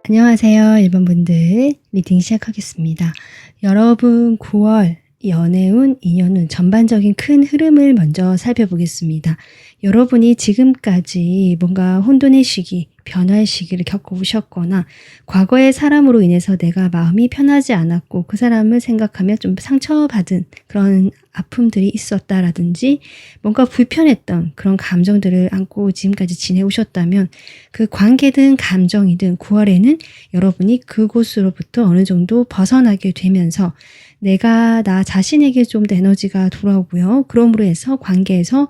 안녕하세요. 1번 분들 리딩 시작하겠습니다. 여러분 9월 연애운, 인연운 전반적인 큰 흐름을 먼저 살펴보겠습니다. 여러분이 지금까지 뭔가 혼돈의 시기, 변화의 시기를 겪어오셨거나 과거의 사람으로 인해서 내가 마음이 편하지 않았고 그 사람을 생각하며 좀 상처받은 그런 아픔들이 있었다라든지 뭔가 불편했던 그런 감정들을 안고 지금까지 지내오셨다면 그 관계든 감정이든 9월에는 여러분이 그곳으로부터 어느 정도 벗어나게 되면서 내가 나 자신에게 좀 더 에너지가 돌아오고요. 그러므로 해서 관계에서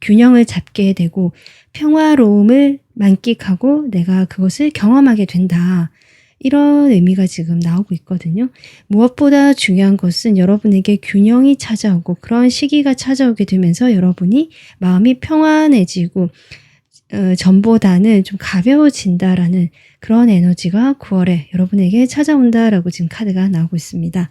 균형을 잡게 되고 평화로움을 만끽하고 내가 그것을 경험하게 된다. 이런 의미가 지금 나오고 있거든요. 무엇보다 중요한 것은 여러분에게 균형이 찾아오고 그런 시기가 찾아오게 되면서 여러분이 마음이 평안해지고 전보다는 좀 가벼워진다라는 그런 에너지가 9월에 여러분에게 찾아온다라고 지금 카드가 나오고 있습니다.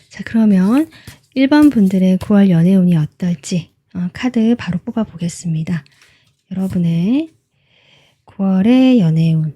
자, 그러면 1번 분들의 9월 연애운이 어떨지 카드 바로 뽑아 보겠습니다. 여러분의 9월의 연애운.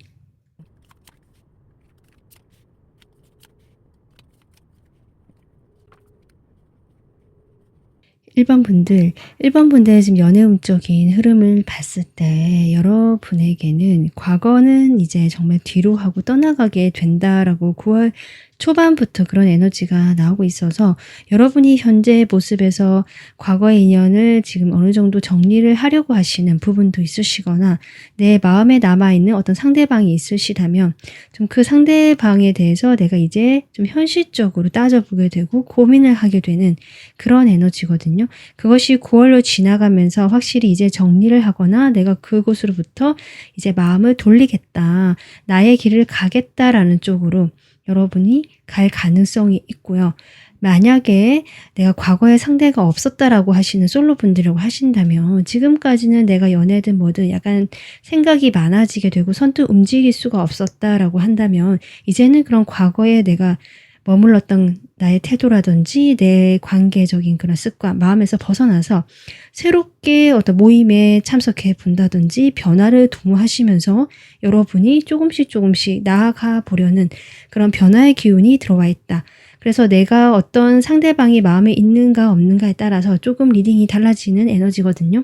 (1번 분들) 1번 분들의 지금 연애운적인 흐름을 봤을 때 여러분에게는 과거는 이제 정말 뒤로 하고 떠나가게 된다라고 9월 초반부터 그런 에너지가 나오고 있어서 여러분이 현재의 모습에서 과거의 인연을 지금 어느 정도 정리를 하려고 하시는 부분도 있으시거나 내 마음에 남아있는 어떤 상대방이 있으시다면 좀 그 상대방에 대해서 내가 이제 좀 현실적으로 따져보게 되고 고민을 하게 되는 그런 에너지거든요. 그것이 9월로 지나가면서 확실히 이제 정리를 하거나 내가 그곳으로부터 이제 마음을 돌리겠다, 나의 길을 가겠다라는 쪽으로 여러분이 갈 가능성이 있고요. 만약에 내가 과거에 상대가 없었다라고 하시는 솔로분들이라고 하신다면 지금까지는 내가 연애든 뭐든 약간 생각이 많아지게 되고 선뜻 움직일 수가 없었다라고 한다면 이제는 그런 과거에 내가 머물렀던 나의 태도라든지 내 관계적인 그런 습관, 마음에서 벗어나서 새롭게 어떤 모임에 참석해 본다든지 변화를 도모하시면서 여러분이 조금씩 나아가 보려는 그런 변화의 기운이 들어와 있다. 그래서 내가 어떤 상대방이 마음에 있는가 없는가에 따라서 조금 리딩이 달라지는 에너지거든요.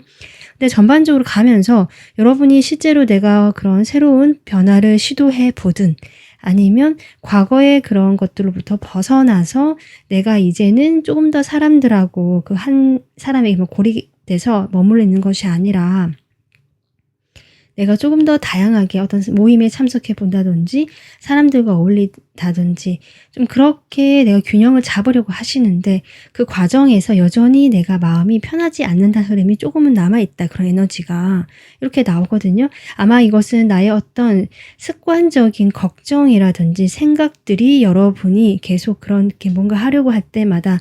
근데 전반적으로 가면서 여러분이 실제로 내가 그런 새로운 변화를 시도해 보든 아니면 과거의 그런 것들로부터 벗어나서 내가 이제는 조금 더 사람들하고 그 한 사람에게 고립돼서 머물러 있는 것이 아니라 내가 조금 더 다양하게 어떤 모임에 참석해 본다든지 사람들과 어울린다든지 좀 그렇게 내가 균형을 잡으려고 하시는데 그 과정에서 여전히 내가 마음이 편하지 않는다는 흐름이 조금은 남아있다. 그런 에너지가 이렇게 나오거든요. 아마 이것은 나의 어떤 습관적인 걱정이라든지 생각들이 여러분이 계속 그렇게 뭔가 하려고 할 때마다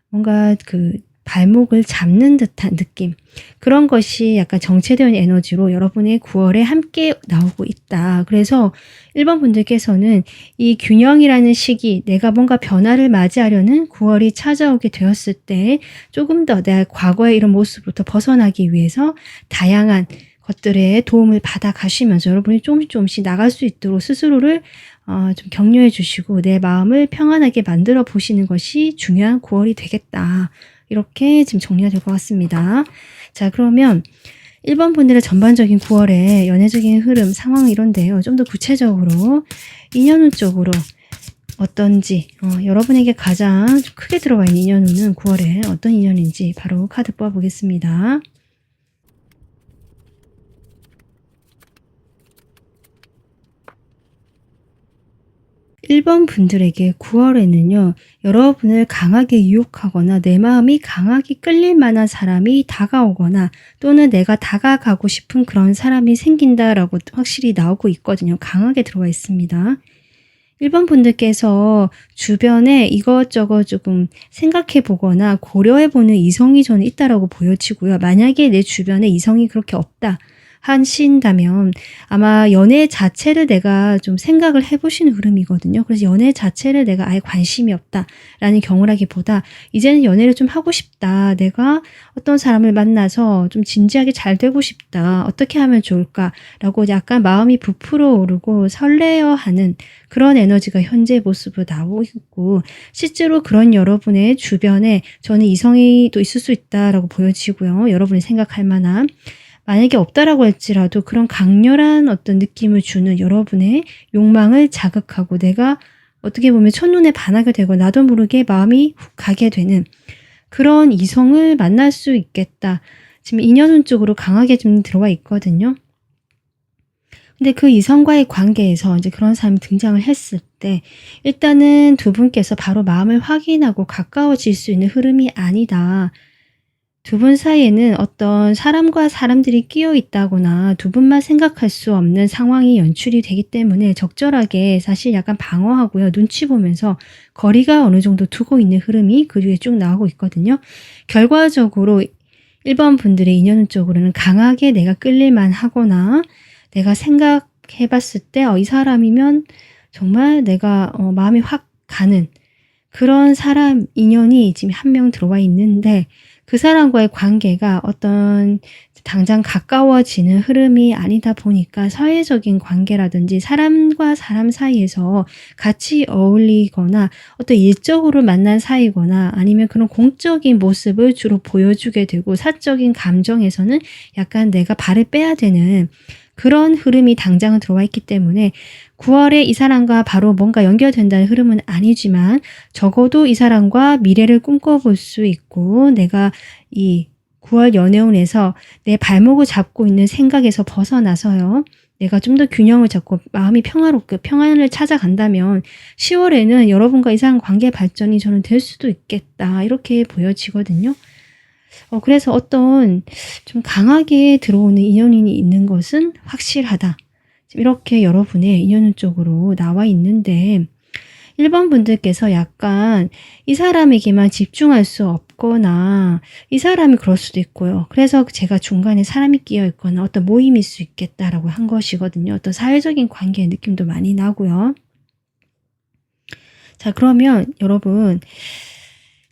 뭔가 그 발목을 잡는 듯한 느낌, 그런 것이 약간 정체되는 에너지로 여러분의 9월에 함께 나오고 있다. 그래서 1번 분들께서는 이 균형이라는 시기, 내가 뭔가 변화를 맞이하려는 9월이 찾아오게 되었을 때 조금 더 내가 과거의 이런 모습부터 벗어나기 위해서 다양한 것들의 도움을 받아 가시면서 여러분이 조금씩 나갈 수 있도록 스스로를 좀 격려해 주시고 내 마음을 평안하게 만들어 보시는 것이 중요한 9월이 되겠다. 이렇게 지금 정리가 될 것 같습니다. 자, 그러면 1번 분들의 전반적인 9월의 연애적인 흐름, 상황 이런데요. 좀 더 구체적으로 인연운 쪽으로 어떤지, 여러분에게 가장 좀 크게 들어가 있는 인연운은 9월에 어떤 인연인지 바로 카드 뽑아보겠습니다. 1번 분들에게 9월에는요. 여러분을 강하게 유혹하거나 내 마음이 강하게 끌릴 만한 사람이 다가오거나 또는 내가 다가가고 싶은 그런 사람이 생긴다라고 확실히 나오고 있거든요. 강하게 들어와 있습니다. 1번 분들께서 주변에 이것저것 조금 생각해 보거나 고려해 보는 이성이 저는 있다라고 보여지고요. 만약에 내 주변에 이성이 그렇게 없다 하신다면 아마 연애 자체를 내가 좀 생각을 해보시는 흐름이거든요. 그래서 연애 자체를 내가 아예 관심이 없다라는 경우라기보다 이제는 연애를 좀 하고 싶다. 내가 어떤 사람을 만나서 좀 진지하게 잘 되고 싶다. 어떻게 하면 좋을까라고 약간 마음이 부풀어 오르고 설레어하는 그런 에너지가 현재 모습으로 나오고 있고, 실제로 그런 여러분의 주변에 저는 이성이 또 있을 수 있다라고 보여지고요. 여러분이 생각할 만한, 만약에 없다라고 할지라도 그런 강렬한 어떤 느낌을 주는 여러분의 욕망을 자극하고 내가 어떻게 보면 첫눈에 반하게 되고 나도 모르게 마음이 훅 가게 되는 그런 이성을 만날 수 있겠다. 지금 인연운 쪽으로 강하게 좀 들어와 있거든요. 근데 그 이성과의 관계에서 이제 그런 사람이 등장을 했을 때 일단은 두 분께서 바로 마음을 확인하고 가까워질 수 있는 흐름이 아니다. 두 분 사이에는 어떤 사람과 사람들이 끼어 있다거나 두 분만 생각할 수 없는 상황이 연출이 되기 때문에 적절하게 사실 약간 방어하고요. 눈치 보면서 거리가 어느 정도 두고 있는 흐름이 그 뒤에 쭉 나오고 있거든요. 결과적으로 1번 분들의 인연 쪽으로는 강하게 내가 끌릴만 하거나 내가 생각해 봤을 때 이 사람이면 정말 내가 마음이 확 가는 그런 사람 인연이 지금 한 명 들어와 있는데 그 사람과의 관계가 어떤 당장 가까워지는 흐름이 아니다 보니까 사회적인 관계라든지 사람과 사람 사이에서 같이 어울리거나 어떤 일적으로 만난 사이거나 아니면 그런 공적인 모습을 주로 보여주게 되고 사적인 감정에서는 약간 내가 발을 빼야 되는 그런 흐름이 당장은 들어와 있기 때문에 9월에 이 사람과 바로 뭔가 연결된다는 흐름은 아니지만 적어도 이 사람과 미래를 꿈꿔볼 수 있고 내가 이 9월 연애운에서 내 발목을 잡고 있는 생각에서 벗어나서요. 내가 좀 더 균형을 잡고 마음이 평화롭게 평안을 찾아간다면 10월에는 여러분과 이 사람 관계 발전이 저는 될 수도 있겠다. 이렇게 보여지거든요. 그래서 어떤 좀 강하게 들어오는 인연이 있는 것은 확실하다. 이렇게 여러분의 인연 쪽으로 나와 있는데 1번 분들께서 약간 이 사람에게만 집중할 수 없거나 이 사람이 그럴 수도 있고요. 그래서 제가 중간에 사람이 끼어 있거나 어떤 모임일 수 있겠다라고 한 것이거든요. 어떤 사회적인 관계의 느낌도 많이 나고요. 자, 그러면 여러분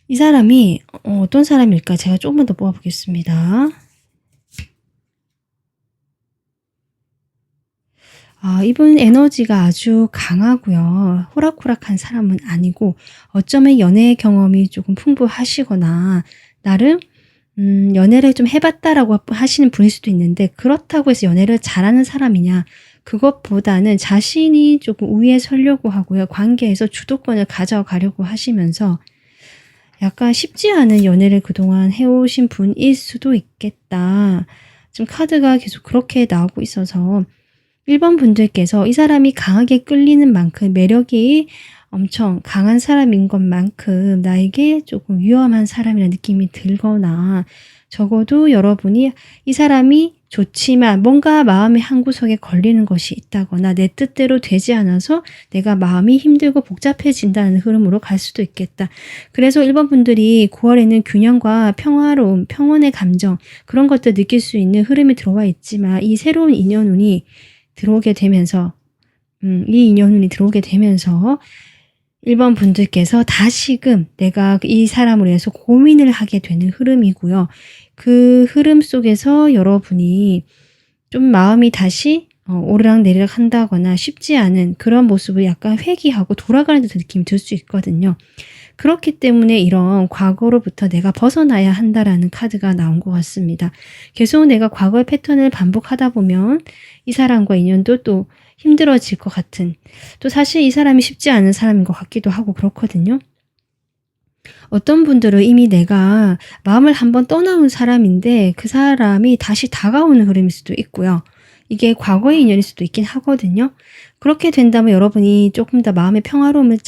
이 사람이 어떤 사람일까? 제가 조금만 더 뽑아보겠습니다. 이분 에너지가 아주 강하고요. 호락호락한 사람은 아니고 어쩌면 연애 경험이 조금 풍부하시거나 나름 연애를 좀 해봤다라고 하시는 분일 수도 있는데 그렇다고 해서 연애를 잘하는 사람이냐 그것보다는 자신이 조금 우위에 서려고 하고요. 관계에서 주도권을 가져가려고 하시면서 약간 쉽지 않은 연애를 그동안 해오신 분일 수도 있겠다. 지금 카드가 계속 그렇게 나오고 있어서 1번 분들께서 이 사람이 강하게 끌리는 만큼 매력이 엄청 강한 사람인 것만큼 나에게 조금 위험한 사람이라는 느낌이 들거나 적어도 여러분이 이 사람이 좋지만 뭔가 마음의 한구석에 걸리는 것이 있다거나 내 뜻대로 되지 않아서 내가 마음이 힘들고 복잡해진다는 흐름으로 갈 수도 있겠다. 그래서 1번 분들이 9월에는 균형과 평화로움, 평온의 감정 그런 것들 느낄 수 있는 흐름이 들어와 있지만 이 새로운 인연운이 들어오게 되면서 이 인연운이 들어오게 되면서 1번 분들께서 다시금 내가 이 사람으로 해서 고민을 하게 되는 흐름이고요. 그 흐름 속에서 여러분이 좀 마음이 다시 오르락내리락 한다거나 쉽지 않은 그런 모습을 약간 회귀하고 돌아가는 듯한 느낌이 들 수 있거든요. 그렇기 때문에 이런 과거로부터 내가 벗어나야 한다라는 카드가 나온 것 같습니다. 계속 내가 과거의 패턴을 반복하다 보면 이 사람과 인연도 또 힘들어질 것 같은 또 사실 이 사람이 쉽지 않은 사람인 것 같기도 하고 그렇거든요. 어떤 분들은 이미 내가 마음을 한번 떠나온 사람인데 그 사람이 다시 다가오는 흐름일 수도 있고요. 이게 과거의 인연일 수도 있긴 하거든요. 그렇게 된다면 여러분이 조금 더 마음의 평화로움을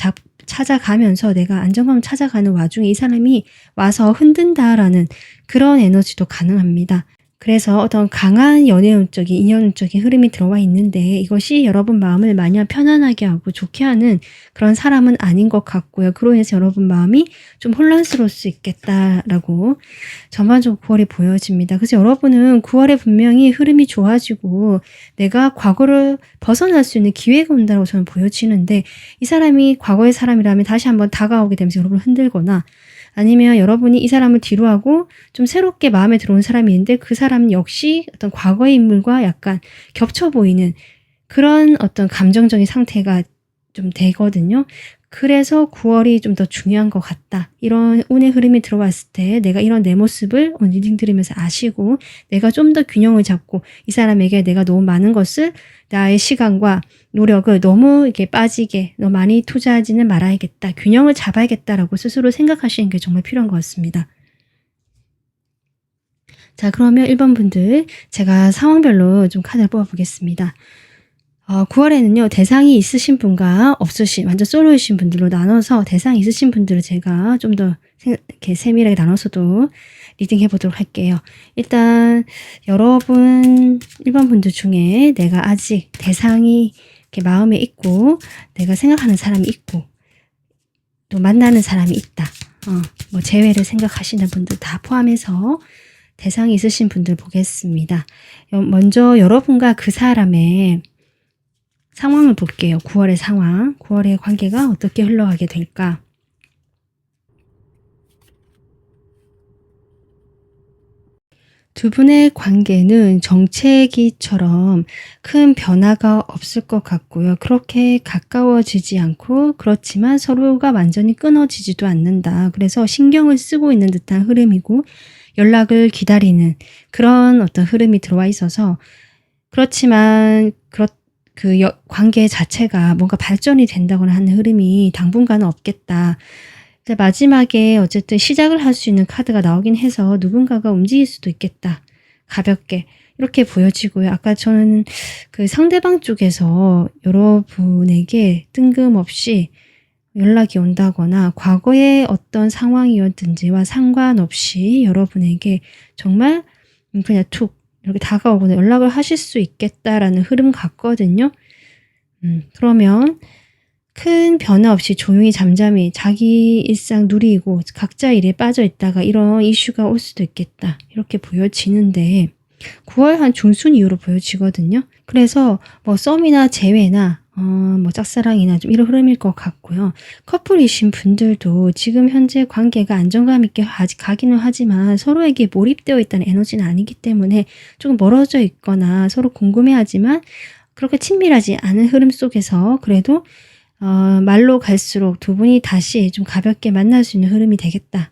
찾아가면서 내가 안정감을 찾아가는 와중에 이 사람이 와서 흔든다라는 그런 에너지도 가능합니다. 그래서 어떤 강한 연애운적인 인연운적인 흐름이 들어와 있는데 이것이 여러분 마음을 마냥 편안하게 하고 좋게 하는 그런 사람은 아닌 것 같고요. 그로 인해서 여러분 마음이 좀 혼란스러울 수 있겠다라고 전반적으로 9월이 보여집니다. 그래서 여러분은 9월에 분명히 흐름이 좋아지고 내가 과거를 벗어날 수 있는 기회가 온다고 저는 보여지는데 이 사람이 과거의 사람이라면 다시 한번 다가오게 되면서 여러분을 흔들거나 아니면 여러분이 이 사람을 뒤로 하고 좀 새롭게 마음에 들어온 사람이 있는데 그 사람 역시 어떤 과거의 인물과 약간 겹쳐 보이는 그런 어떤 감정적인 상태가 좀 되거든요. 그래서 9월이 좀 더 중요한 것 같다. 이런 운의 흐름이 들어왔을 때 내가 이런 내 모습을 오늘 리딩 들으면서 아시고 내가 좀 더 균형을 잡고 이 사람에게 내가 너무 많은 것을 나의 시간과 노력을 너무 이렇게 빠지게 너무 많이 투자하지는 말아야겠다. 균형을 잡아야겠다라고 스스로 생각하시는 게 정말 필요한 것 같습니다. 자, 그러면 1번 분들 제가 상황별로 좀 카드를 뽑아보겠습니다. 9월에는요, 대상이 있으신 분과 없으신, 완전 솔로이신 분들로 나눠서 대상이 있으신 분들을 제가 좀 더 이렇게 세밀하게 나눠서도 리딩 해보도록 할게요. 일단, 여러분 1번 분들 중에 내가 아직 대상이 이렇게 마음에 있고, 내가 생각하는 사람이 있고, 또 만나는 사람이 있다. 뭐 재회를 생각하시는 분들 다 포함해서 대상이 있으신 분들 보겠습니다. 먼저 여러분과 그 사람의 상황을 볼게요. 9월의 상황, 9월의 관계가 어떻게 흘러가게 될까? 두 분의 관계는 정체기처럼 큰 변화가 없을 것 같고요. 그렇게 가까워지지 않고 그렇지만 서로가 완전히 끊어지지도 않는다. 그래서 신경을 쓰고 있는 듯한 흐름이고 연락을 기다리는 그런 어떤 흐름이 들어와 있어서 그렇지만 관계 자체가 뭔가 발전이 된다거나 하는 흐름이 당분간은 없겠다. 마지막에 어쨌든 시작을 할 수 있는 카드가 나오긴 해서 누군가가 움직일 수도 있겠다. 가볍게 이렇게 보여지고요. 아까 저는 그 상대방 쪽에서 여러분에게 뜬금없이 연락이 온다거나 과거의 어떤 상황이었든지와 상관없이 여러분에게 정말 그냥 툭 이렇게 다가오거나 연락을 하실 수 있겠다라는 흐름 같거든요. 그러면 큰 변화 없이 조용히 잠잠히 자기 일상 누리고 각자 일에 빠져 있다가 이런 이슈가 올 수도 있겠다. 이렇게 보여지는데 9월 한 중순 이후로 보여지거든요. 그래서 뭐 썸이나 재회나 뭐 짝사랑이나 좀 이런 흐름일 것 같고요. 커플이신 분들도 지금 현재 관계가 안정감 있게 가기는 하지만 서로에게 몰입되어 있다는 에너지는 아니기 때문에 조금 멀어져 있거나 서로 궁금해하지만 그렇게 친밀하지 않은 흐름 속에서 그래도 말로 갈수록 두 분이 다시 좀 가볍게 만날 수 있는 흐름이 되겠다.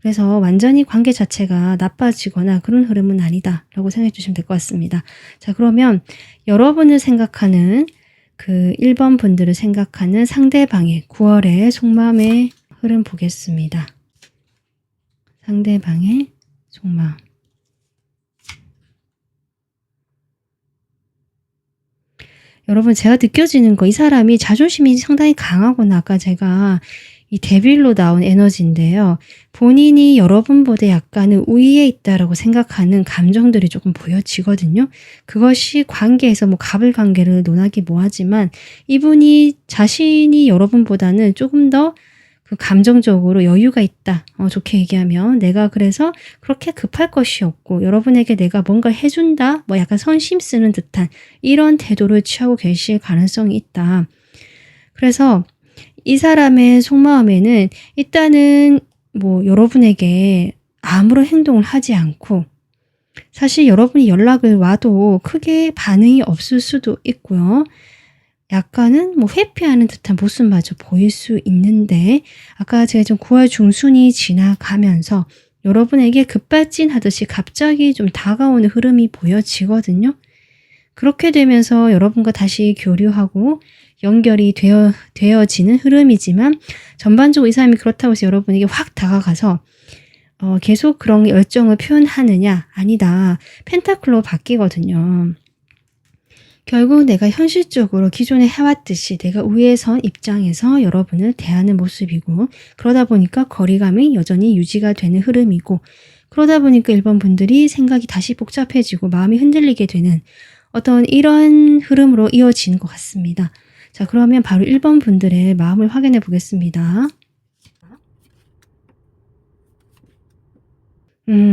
그래서 완전히 관계 자체가 나빠지거나 그런 흐름은 아니다 라고 생각해 주시면 될 것 같습니다. 자, 그러면 여러분을 생각하는 그 1번 분들을 생각하는 상대방의 9월의 속마음의 흐름 보겠습니다. 상대방의 속마음. 여러분, 제가 느껴지는 거, 이 사람이 자존심이 상당히 강하거나 아까 제가 이 데빌로 나온 에너지인데요. 본인이 여러분보다 약간은 우위에 있다라고 생각하는 감정들이 조금 보여지거든요. 그것이 관계에서 뭐 갑을관계를 논하기 뭐하지만 이분이 자신이 여러분보다는 조금 더 그 감정적으로 여유가 있다. 좋게 얘기하면 내가 그래서 그렇게 급할 것이 없고 여러분에게 내가 뭔가 해준다. 뭐 약간 선심 쓰는 듯한 이런 태도를 취하고 계실 가능성이 있다. 그래서 이 사람의 속마음에는 일단은 뭐 여러분에게 아무런 행동을 하지 않고 사실 여러분이 연락을 와도 크게 반응이 없을 수도 있고요. 약간은 뭐 회피하는 듯한 모습마저 보일 수 있는데 아까 제가 좀 9월 중순이 지나가면서 여러분에게 급발진하듯이 갑자기 좀 다가오는 흐름이 보여지거든요. 그렇게 되면서 여러분과 다시 교류하고 연결이 되어지는 흐름이지만 전반적으로 이 사람이 그렇다고 해서 여러분에게 확 다가가서 계속 그런 열정을 표현하느냐? 아니다. 펜타클로 바뀌거든요. 결국 내가 현실적으로 기존에 해왔듯이 내가 우위에 선 입장에서 여러분을 대하는 모습이고 그러다 보니까 거리감이 여전히 유지가 되는 흐름이고 그러다 보니까 1번 분들이 생각이 다시 복잡해지고 마음이 흔들리게 되는 어떤 이런 흐름으로 이어지는 것 같습니다. 자, 그러면 바로 1번 분들의 마음을 확인해 보겠습니다.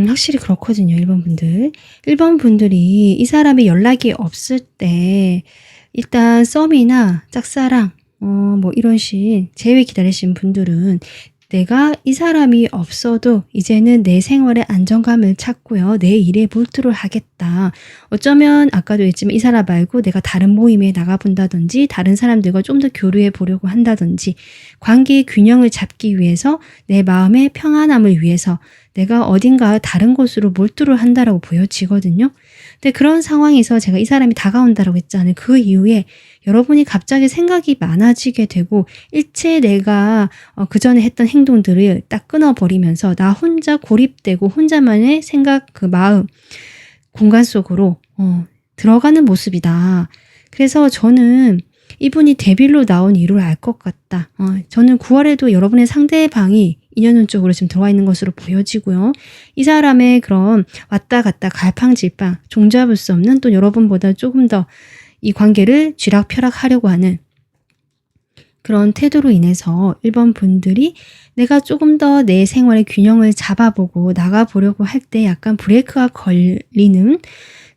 확실히 그렇거든요, 1번 분들. 1번 분들이 이 사람이 연락이 없을 때 일단 썸이나 짝사랑 뭐 이런 식 재회 기다리신 분들은 내가 이 사람이 없어도 이제는 내 생활의 안정감을 찾고요. 내 일에 몰두를 하겠다. 어쩌면 아까도 했지만 이 사람 말고 내가 다른 모임에 나가본다든지 다른 사람들과 좀 더 교류해 보려고 한다든지 관계의 균형을 잡기 위해서 내 마음의 평안함을 위해서 내가 어딘가 다른 곳으로 몰두를 한다라고 보여지거든요. 근데 그런 상황에서 제가 이 사람이 다가온다라고 했잖아요. 그 이후에 여러분이 갑자기 생각이 많아지게 되고 일체 내가 그전에 했던 행동들을 딱 끊어버리면서 나 혼자 고립되고 혼자만의 생각 그 마음 공간 속으로 들어가는 모습이다. 그래서 저는 이분이 데빌로 나온 이유를 알 것 같다. 저는 9월에도 여러분의 상대방이 인연운 쪽으로 지금 들어와 있는 것으로 보여지고요. 이 사람의 그런 왔다 갔다 갈팡질팡 종잡을 수 없는 또 여러분보다 조금 더 이 관계를 쥐락펴락하려고 하는 그런 태도로 인해서 1번 분들이 내가 조금 더 내 생활의 균형을 잡아보고 나가보려고 할 때 약간 브레이크가 걸리는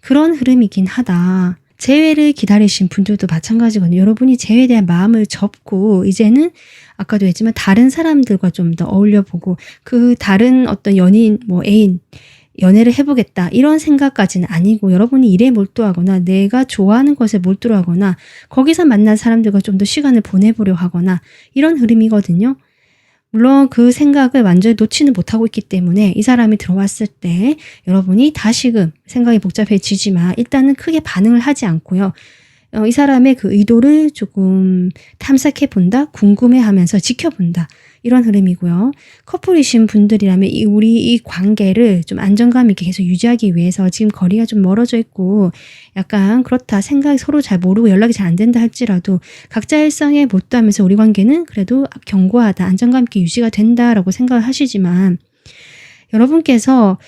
그런 흐름이긴 하다. 재회를 기다리신 분들도 마찬가지거든요. 여러분이 재회에 대한 마음을 접고 이제는 아까도 했지만 다른 사람들과 좀 더 어울려보고 그 다른 어떤 연인, 뭐 애인, 연애를 해보겠다 이런 생각까지는 아니고 여러분이 일에 몰두하거나 내가 좋아하는 것에 몰두를 하거나 거기서 만난 사람들과 좀 더 시간을 보내보려 하거나 이런 흐름이거든요. 물론 그 생각을 완전히 놓지는 못하고 있기 때문에 이 사람이 들어왔을 때 여러분이 다시금 생각이 복잡해지지만 일단은 크게 반응을 하지 않고요. 이 사람의 그 의도를 조금 탐색해 본다, 궁금해하면서 지켜본다. 이런 흐름이고요. 커플이신 분들이라면 우리 이 관계를 좀 안정감 있게 계속 유지하기 위해서 지금 거리가 좀 멀어져 있고 약간 그렇다 생각이 서로 잘 모르고 연락이 잘 안 된다 할지라도 각자 일상에 몰두하면서 우리 관계는 그래도 견고하다, 안정감 있게 유지가 된다라고 생각을 하시지만 여러분께서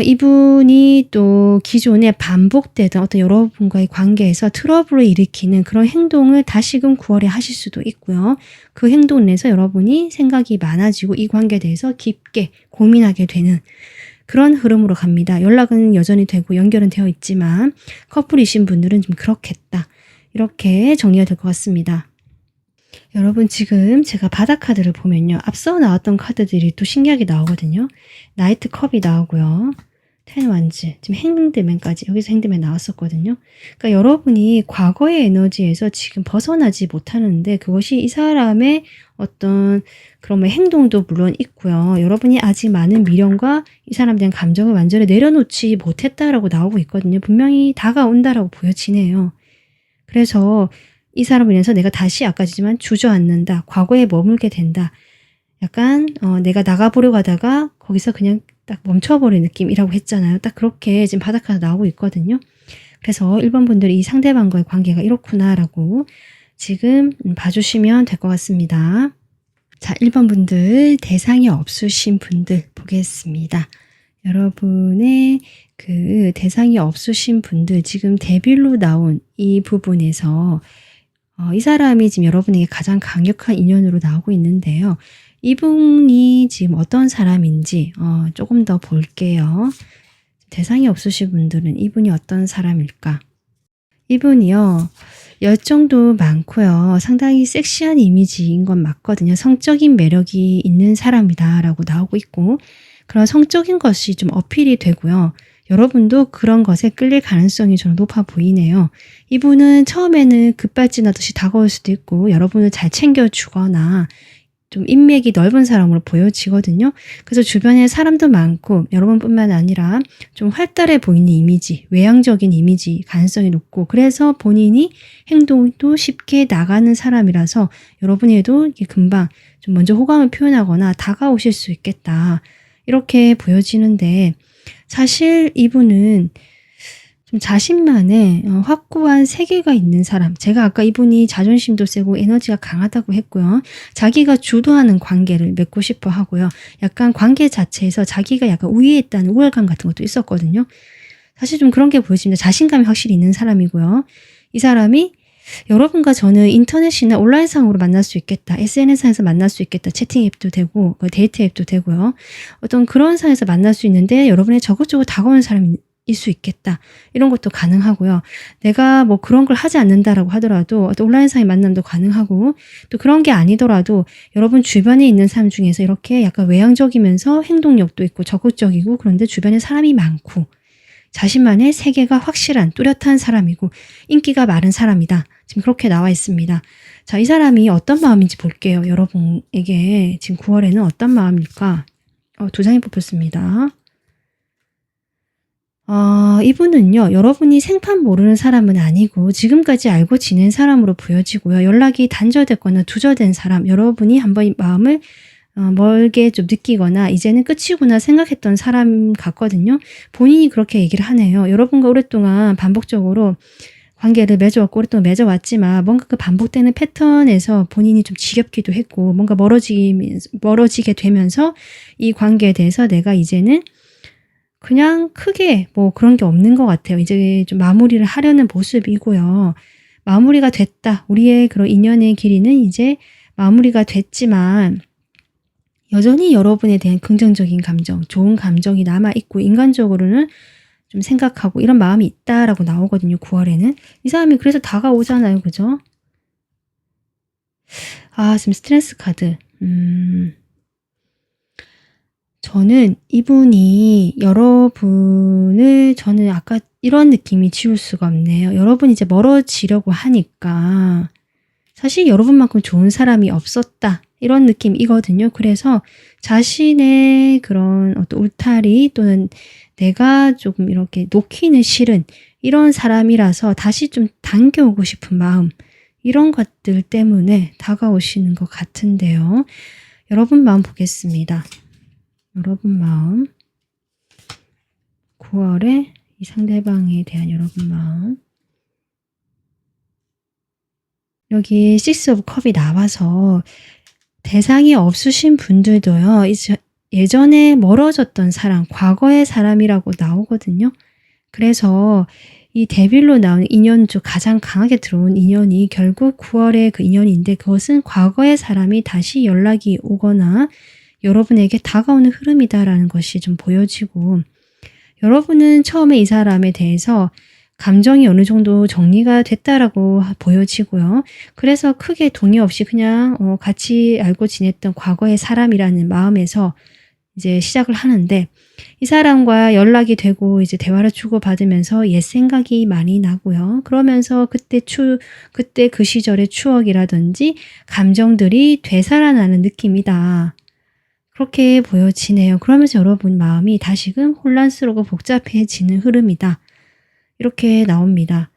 이분이 또 기존에 반복되던 어떤 여러분과의 관계에서 트러블을 일으키는 그런 행동을 다시금 9월에 하실 수도 있고요. 그 행동을 내서 여러분이 생각이 많아지고 이 관계에 대해서 깊게 고민하게 되는 그런 흐름으로 갑니다. 연락은 여전히 되고 연결은 되어 있지만 커플이신 분들은 좀 그렇겠다. 이렇게 정리가 될 것 같습니다. 여러분 지금 제가 바닥 카드를 보면요. 앞서 나왔던 카드들이 또 신기하게 나오거든요. 나이트 컵이 나오고요. 텐 완즈, 지금 행드맨까지 여기서 행드맨 나왔었거든요. 그러니까 여러분이 과거의 에너지에서 지금 벗어나지 못하는데 그것이 이 사람의 어떤 그런 행동도 물론 있고요. 여러분이 아직 많은 미련과 이 사람에 대한 감정을 완전히 내려놓지 못했다라고 나오고 있거든요. 분명히 다가온다라고 보여지네요. 그래서 이 사람을 인해서 내가 다시 아까 지만 주저앉는다. 과거에 머물게 된다. 약간 내가 나가보려고 하다가 거기서 그냥 딱 멈춰버린 느낌이라고 했잖아요. 딱 그렇게 지금 바닥 하나 나오고 있거든요. 그래서 1번 분들이 이 상대방과의 관계가 이렇구나라고 지금 봐주시면 될 것 같습니다. 자, 1번 분들 대상이 없으신 분들 보겠습니다. 여러분의 그 대상이 없으신 분들 지금 데빌로 나온 이 부분에서 이 사람이 지금 여러분에게 가장 강력한 인연으로 나오고 있는데요. 이분이 지금 어떤 사람인지 조금 더 볼게요. 대상이 없으신 분들은 이분이 어떤 사람일까? 이분이요. 열정도 많고요. 상당히 섹시한 이미지인 건 맞거든요. 성적인 매력이 있는 사람이다 라고 나오고 있고 그런 성적인 것이 좀 어필이 되고요. 여러분도 그런 것에 끌릴 가능성이 좀 높아 보이네요. 이분은 처음에는 급발진하듯이 다가올 수도 있고 여러분을 잘 챙겨주거나 좀 인맥이 넓은 사람으로 보여지거든요. 그래서 주변에 사람도 많고 여러분뿐만 아니라 좀 활달해 보이는 이미지, 외향적인 이미지 가능성이 높고 그래서 본인이 행동도 쉽게 나가는 사람이라서 여러분에도 금방 좀 먼저 호감을 표현하거나 다가오실 수 있겠다. 이렇게 보여지는데 사실 이분은 좀 자신만의 확고한 세계가 있는 사람. 제가 아까 이분이 자존심도 세고 에너지가 강하다고 했고요. 자기가 주도하는 관계를 맺고 싶어 하고요. 약간 관계 자체에서 자기가 약간 우위에 있다는 우월감 같은 것도 있었거든요. 사실 좀 그런 게 보여집니다. 자신감이 확실히 있는 사람이고요. 이 사람이 여러분과 저는 인터넷이나 온라인상으로 만날 수 있겠다. SNS상에서 만날 수 있겠다. 채팅 앱도 되고 데이트 앱도 되고요. 어떤 그런 상에서 만날 수 있는데 여러분의 적극적으로 다가오는 사람이 일 수 있겠다. 이런 것도 가능하고요. 내가 뭐 그런 걸 하지 않는다라고 하더라도 어떤 온라인상의 만남도 가능하고 또 그런 게 아니더라도 여러분 주변에 있는 사람 중에서 이렇게 약간 외향적이면서 행동력도 있고 적극적이고 그런데 주변에 사람이 많고 자신만의 세계가 확실한 뚜렷한 사람이고 인기가 많은 사람이다. 지금 그렇게 나와 있습니다. 자, 이 사람이 어떤 마음인지 볼게요. 여러분에게 지금 9월에는 어떤 마음일까? 두 장이 뽑혔습니다. 이분은요, 여러분이 생판 모르는 사람은 아니고 지금까지 알고 지낸 사람으로 보여지고요. 연락이 단절됐거나 두절된 사람, 여러분이 한번 이 마음을 멀게 좀 느끼거나 이제는 끝이구나 생각했던 사람 같거든요. 본인이 그렇게 얘기를 하네요. 여러분과 오랫동안 반복적으로 관계를 맺어왔고 오랫동안 맺어왔지만 뭔가 그 반복되는 패턴에서 본인이 좀 지겹기도 했고 뭔가 멀어지게 되면서 이 관계에 대해서 내가 이제는 그냥 크게 뭐 그런 게 없는 것 같아요. 이제 좀 마무리를 하려는 모습이고요. 마무리가 됐다. 우리의 그런 인연의 길이는 이제 마무리가 됐지만 여전히 여러분에 대한 긍정적인 감정, 좋은 감정이 남아있고 인간적으로는 좀 생각하고 이런 마음이 있다라고 나오거든요. 9월에는. 이 사람이 그래서 다가오잖아요. 그죠? 지금 스트레스 카드. 저는 이분이 여러분을 저는 아까 이런 느낌이 지울 수가 없네요. 여러분이 이제 멀어지려고 하니까 사실 여러분만큼 좋은 사람이 없었다. 이런 느낌이거든요. 그래서 자신의 그런 어떤 울타리 또는 내가 조금 이렇게 놓기는 싫은 이런 사람이라서 다시 좀 당겨오고 싶은 마음 이런 것들 때문에 다가오시는 것 같은데요. 여러분 마음 보겠습니다. 여러분 마음 9월에 이 상대방에 대한 여러분 마음 여기 6 오브 컵이 나와서 대상이 없으신 분들도요. 예전에 멀어졌던 사람, 과거의 사람이라고 나오거든요. 그래서 이 데빌로 나온 인연 중 가장 강하게 들어온 인연이 결국 9월의 그 인연인데 그것은 과거의 사람이 다시 연락이 오거나 여러분에게 다가오는 흐름이다라는 것이 좀 보여지고 여러분은 처음에 이 사람에 대해서 감정이 어느 정도 정리가 됐다라고 보여지고요. 그래서 크게 동의 없이 그냥 같이 알고 지냈던 과거의 사람이라는 마음에서 이제 시작을 하는데 이 사람과 연락이 되고 이제 대화를 주고받으면서 옛 생각이 많이 나고요. 그러면서 그때 그 시절의 추억이라든지 감정들이 되살아나는 느낌이다. 그렇게 보여지네요. 그러면서 여러분 마음이 다시금 혼란스럽고 복잡해지는 흐름이다. 이렇게 나옵니다.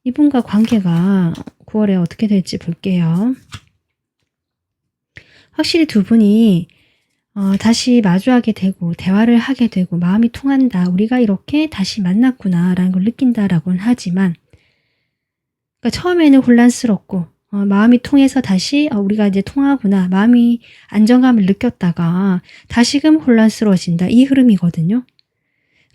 이분과 관계가 9월에 어떻게 될지 볼게요. 확실히 두 분이 다시 마주하게 되고 대화를 하게 되고 마음이 통한다. 우리가 이렇게 다시 만났구나 라는 걸 느낀다라고는 하지만 그러니까 처음에는 혼란스럽고 마음이 통해서 다시 우리가 이제 통하구나. 마음이 안정감을 느꼈다가 다시금 혼란스러워진다. 이 흐름이거든요.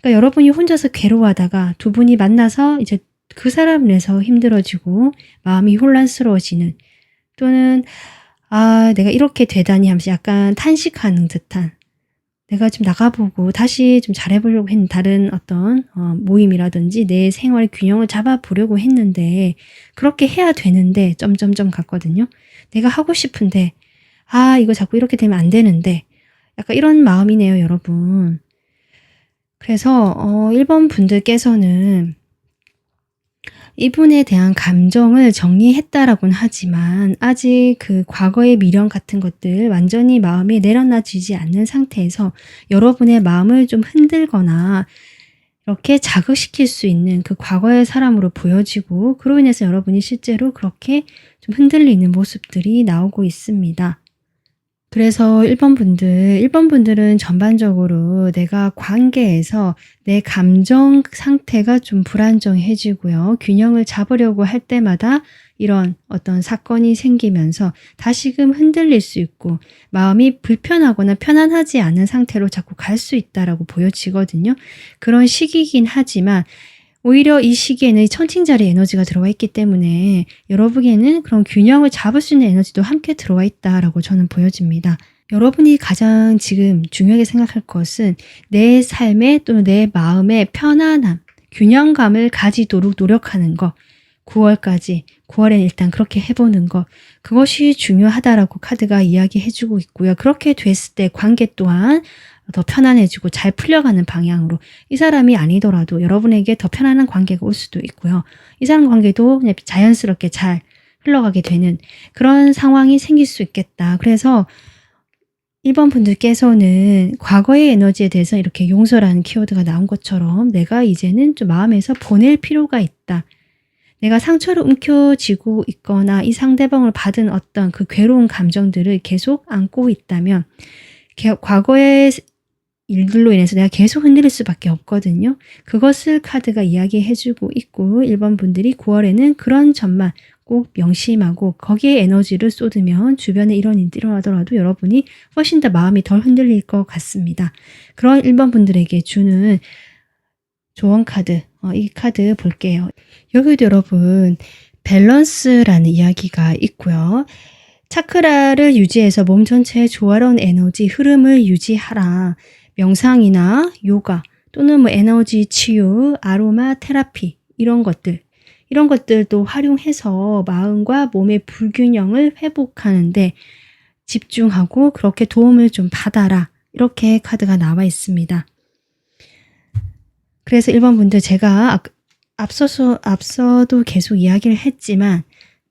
그러니까 여러분이 혼자서 괴로워하다가 두 분이 만나서 이제 그 사람을 인해서 힘들어지고 마음이 혼란스러워지는 또는 내가 이렇게 되다니 하면서 약간 탄식하는 듯한 내가 좀 나가보고 다시 좀 잘해보려고 했는 다른 어떤 모임이라든지 내 생활 균형을 잡아보려고 했는데 그렇게 해야 되는데 점점점 같거든요. 내가 하고 싶은데 이거 자꾸 이렇게 되면 안 되는데 약간 이런 마음이네요, 여러분. 그래서 1번 분들께서는 이분에 대한 감정을 정리했다라고는 하지만 아직 그 과거의 미련 같은 것들 완전히 마음에 내려놔지지 않는 상태에서 여러분의 마음을 좀 흔들거나 이렇게 자극시킬 수 있는 그 과거의 사람으로 보여지고 그로 인해서 여러분이 실제로 그렇게 좀 흔들리는 모습들이 나오고 있습니다. 그래서 1번 분들은 전반적으로 내가 관계에서 내 감정 상태가 좀 불안정해지고요. 균형을 잡으려고 할 때마다 이런 어떤 사건이 생기면서 다시금 흔들릴 수 있고 마음이 불편하거나 편안하지 않은 상태로 자꾸 갈 수 있다라고 보여지거든요. 그런 시기이긴 하지만 오히려 이 시기에는 천칭자리 에너지가 들어와 있기 때문에 여러분에게는 그런 균형을 잡을 수 있는 에너지도 함께 들어와 있다라고 저는 보여집니다. 여러분이 가장 지금 중요하게 생각할 것은 내 삶에 또는 내 마음의 편안함, 균형감을 가지도록 노력하는 것. 9월엔 일단 그렇게 해보는 것. 그것이 중요하다라고 카드가 이야기해주고 있고요. 그렇게 됐을 때 관계 또한 더 편안해지고 잘 풀려가는 방향으로 이 사람이 아니더라도 여러분에게 더 편안한 관계가 올 수도 있고요. 이 사람 관계도 그냥 자연스럽게 잘 흘러가게 되는 그런 상황이 생길 수 있겠다. 그래서 1번 분들께서는 과거의 에너지에 대해서 이렇게 용서라는 키워드가 나온 것처럼 내가 이제는 좀 마음에서 보낼 필요가 있다. 내가 상처를 움켜쥐고 있거나 이 상대방을 받은 어떤 그 괴로운 감정들을 계속 안고 있다면 과거의 일들로 인해서 내가 계속 흔들릴 수밖에 없거든요. 그것을 카드가 이야기해주고 있고 1번 분들이 9월에는 그런 점만 꼭 명심하고 거기에 에너지를 쏟으면 주변에 이런 일이 일어나더라도 여러분이 훨씬 더 마음이 덜 흔들릴 것 같습니다. 그런 1번 분들에게 주는 조언 카드, 이 카드 볼게요. 여기도 여러분 밸런스라는 이야기가 있고요. 차크라를 유지해서 몸 전체의 조화로운 에너지 흐름을 유지하라. 명상이나 요가 또는 뭐 에너지 치유, 아로마 테라피 이런 것들도 활용해서 마음과 몸의 불균형을 회복하는데 집중하고 그렇게 도움을 좀 받아라. 이렇게 카드가 나와 있습니다. 그래서 1번 분들 제가 앞서도 계속 이야기를 했지만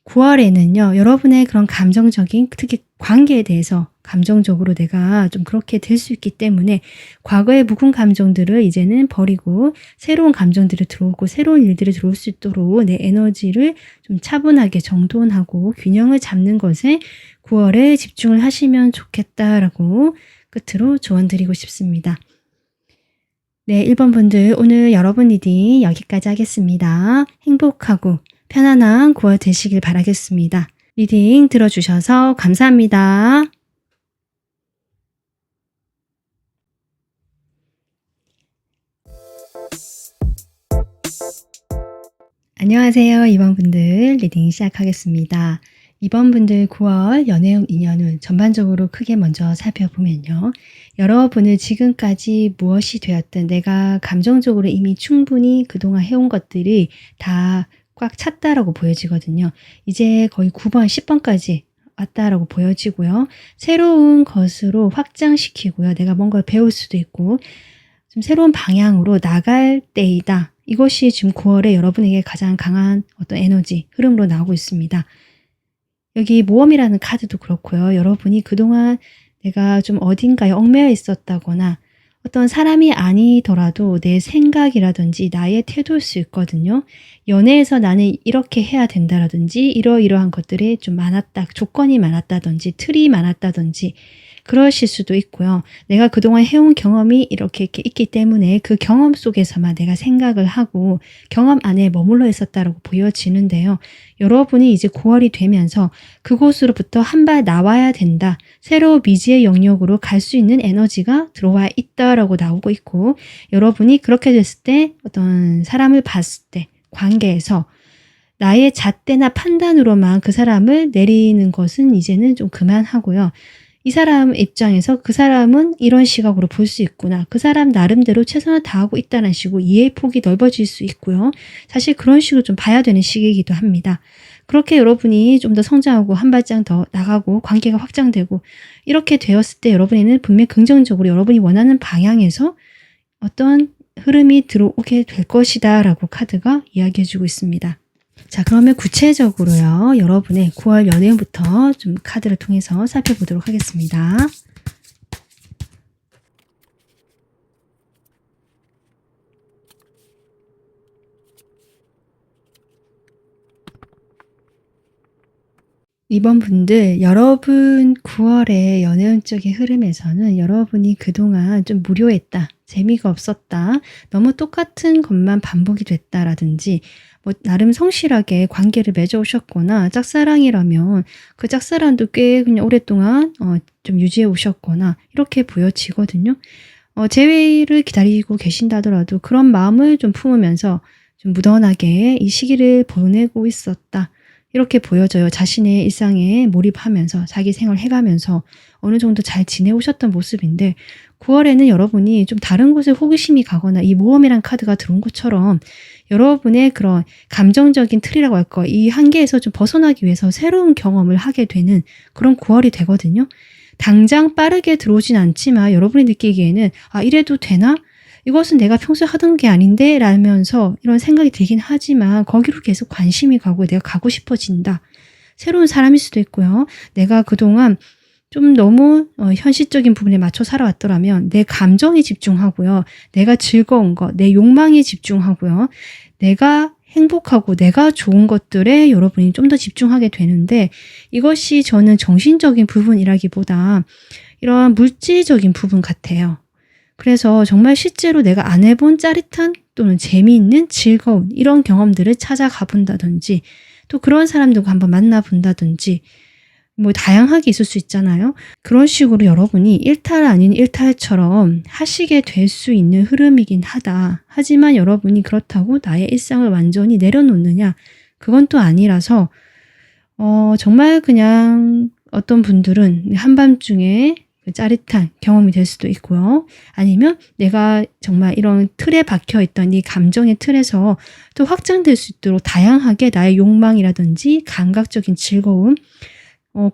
9월에는요, 여러분의 그런 감정적인, 특히 관계에 대해서 감정적으로 내가 좀 그렇게 될 수 있기 때문에 과거의 묵은 감정들을 이제는 버리고 새로운 감정들이 들어오고 새로운 일들이 들어올 수 있도록 내 에너지를 좀 차분하게 정돈하고 균형을 잡는 것에 9월에 집중을 하시면 좋겠다라고 끝으로 조언 드리고 싶습니다. 네, 1번 분들 오늘 여러분 리딩 여기까지 하겠습니다. 행복하고 편안한 9월 되시길 바라겠습니다. 리딩 들어주셔서 감사합니다. 안녕하세요. 2번 분들 리딩 시작하겠습니다. 2번 분들 9월 연애운 인연운 전반적으로 크게 먼저 살펴보면요. 여러분을 지금까지 무엇이 되었든 내가 감정적으로 이미 충분히 그동안 해온 것들이 다 꽉 찼다라고 보여지거든요. 이제 거의 9번, 10번까지 왔다라고 보여지고요. 새로운 것으로 확장시키고요. 내가 뭔가를 배울 수도 있고 좀 새로운 방향으로 나갈 때이다. 이것이 지금 9월에 여러분에게 가장 강한 어떤 에너지, 흐름으로 나오고 있습니다. 여기 모험이라는 카드도 그렇고요. 여러분이 그동안 내가 좀 어딘가에 얽매여 있었다거나 어떤 사람이 아니더라도 내 생각이라든지 나의 태도일 수 있거든요. 연애에서 나는 이렇게 해야 된다라든지 이러이러한 것들이 좀 많았다, 조건이 많았다든지 틀이 많았다든지 그러실 수도 있고요. 내가 그동안 해온 경험이 이렇게 있기 때문에 그 경험 속에서만 내가 생각을 하고 경험 안에 머물러 있었다라고 보여지는데요. 여러분이 이제 9월이 되면서 그곳으로부터 한 발 나와야 된다. 새로 미지의 영역으로 갈 수 있는 에너지가 들어와 있다라고 나오고 있고 여러분이 그렇게 됐을 때 어떤 사람을 봤을 때 관계에서 나의 잣대나 판단으로만 그 사람을 내리는 것은 이제는 좀 그만하고요. 이 사람 입장에서 그 사람은 이런 시각으로 볼 수 있구나. 그 사람 나름대로 최선을 다하고 있다는 식으로 이해의 폭이 넓어질 수 있고요. 사실 그런 식으로 좀 봐야 되는 시기이기도 합니다. 그렇게 여러분이 좀 더 성장하고 한 발짝 더 나가고 관계가 확장되고 이렇게 되었을 때 여러분에는 분명히 긍정적으로 여러분이 원하는 방향에서 어떤 흐름이 들어오게 될 것이다 라고 카드가 이야기해주고 있습니다. 자, 그러면 구체적으로요. 여러분의 9월 연애운부터 좀 카드를 통해서 살펴보도록 하겠습니다. 이번 분들 여러분 9월의 연애운적인 흐름에서는 여러분이 그동안 좀 무료했다, 재미가 없었다, 너무 똑같은 것만 반복이 됐다라든지 뭐 나름 성실하게 관계를 맺어오셨거나 짝사랑이라면 그 짝사랑도 꽤 그냥 오랫동안 좀 유지해 오셨거나 이렇게 보여지거든요. 재회를 기다리고 계신다더라도 그런 마음을 좀 품으면서 좀 무던하게 이 시기를 보내고 있었다, 이렇게 보여져요. 자신의 일상에 몰입하면서 자기 생활 해가면서 어느 정도 잘 지내오셨던 모습인데 9월에는 여러분이 좀 다른 곳에 호기심이 가거나 이 모험이란 카드가 들어온 것처럼 여러분의 그런 감정적인 틀이라고 할까, 이 한계에서 좀 벗어나기 위해서 새로운 경험을 하게 되는 그런 9월이 되거든요. 당장 빠르게 들어오진 않지만 여러분이 느끼기에는 이래도 되나? 이것은 내가 평소에 하던 게 아닌데 라면서 이런 생각이 들긴 하지만 거기로 계속 관심이 가고 내가 가고 싶어진다. 새로운 사람일 수도 있고요. 내가 그동안 좀 너무 현실적인 부분에 맞춰 살아왔더라면 내 감정에 집중하고요. 내가 즐거운 거, 내 욕망에 집중하고요. 내가 행복하고 내가 좋은 것들에 여러분이 좀 더 집중하게 되는데 이것이 저는 정신적인 부분이라기보다 이러한 물질적인 부분 같아요. 그래서 정말 실제로 내가 안 해본 짜릿한 또는 재미있는 즐거운 이런 경험들을 찾아가 본다든지 또 그런 사람들과 한번 만나본다든지 뭐 다양하게 있을 수 있잖아요. 그런 식으로 여러분이 일탈 아닌 일탈처럼 하시게 될 수 있는 흐름이긴 하다. 하지만 여러분이 그렇다고 나의 일상을 완전히 내려놓느냐? 그건 또 아니라서 정말 그냥 어떤 분들은 한밤중에 짜릿한 경험이 될 수도 있고요. 아니면 내가 정말 이런 틀에 박혀있던 이 감정의 틀에서 또 확장될 수 있도록 다양하게 나의 욕망이라든지 감각적인 즐거움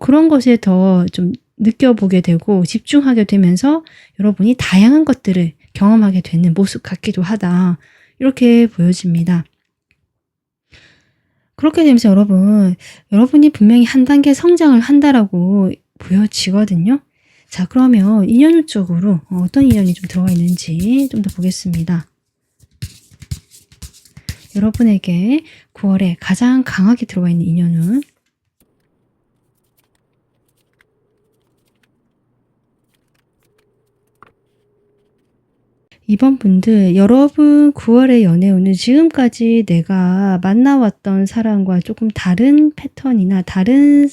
그런 것에 더 좀 느껴보게 되고 집중하게 되면서 여러분이 다양한 것들을 경험하게 되는 모습 같기도 하다. 이렇게 보여집니다. 그렇게 되면서 여러분이 분명히 한 단계 성장을 한다라고 보여지거든요. 자, 그러면 인연적으로 어떤 인연이 좀 들어가 있는지 좀 더 보겠습니다. 여러분에게 9월에 가장 강하게 들어가 있는 인연은 이번 분들 여러분 9월의 연애운은 지금까지 내가 만나왔던 사람과 조금 다른 패턴이나 다른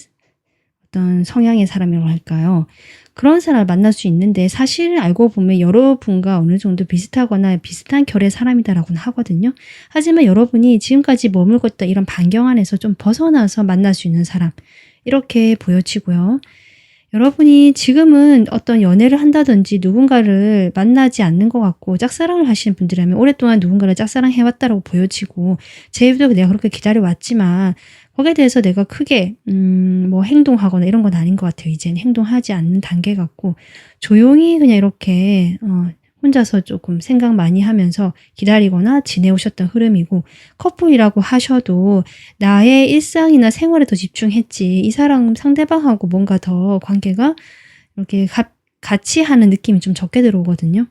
어떤 성향의 사람이라고 할까요? 그런 사람을 만날 수 있는데 사실 알고 보면 여러분과 어느 정도 비슷하거나 비슷한 결의 사람이다라고는 하거든요. 하지만 여러분이 지금까지 머물고 있던 이런 반경 안에서 좀 벗어나서 만날 수 있는 사람, 이렇게 보여지고요. 여러분이 지금은 어떤 연애를 한다든지 누군가를 만나지 않는 것 같고 짝사랑을 하시는 분들이라면 오랫동안 누군가를 짝사랑해왔다라고 보여지고 제 입도 내가 그렇게 기다려왔지만 거기에 대해서 내가 크게 뭐 행동하거나 이런 건 아닌 것 같아요. 이제는 행동하지 않는 단계 같고 조용히 그냥 이렇게 혼자서 조금 생각 많이 하면서 기다리거나 지내오셨던 흐름이고, 커플이라고 하셔도 나의 일상이나 생활에 더 집중했지 이 사람 상대방하고 뭔가 더 관계가 이렇게 같이 하는 느낌이 좀 적게 들어오거든요.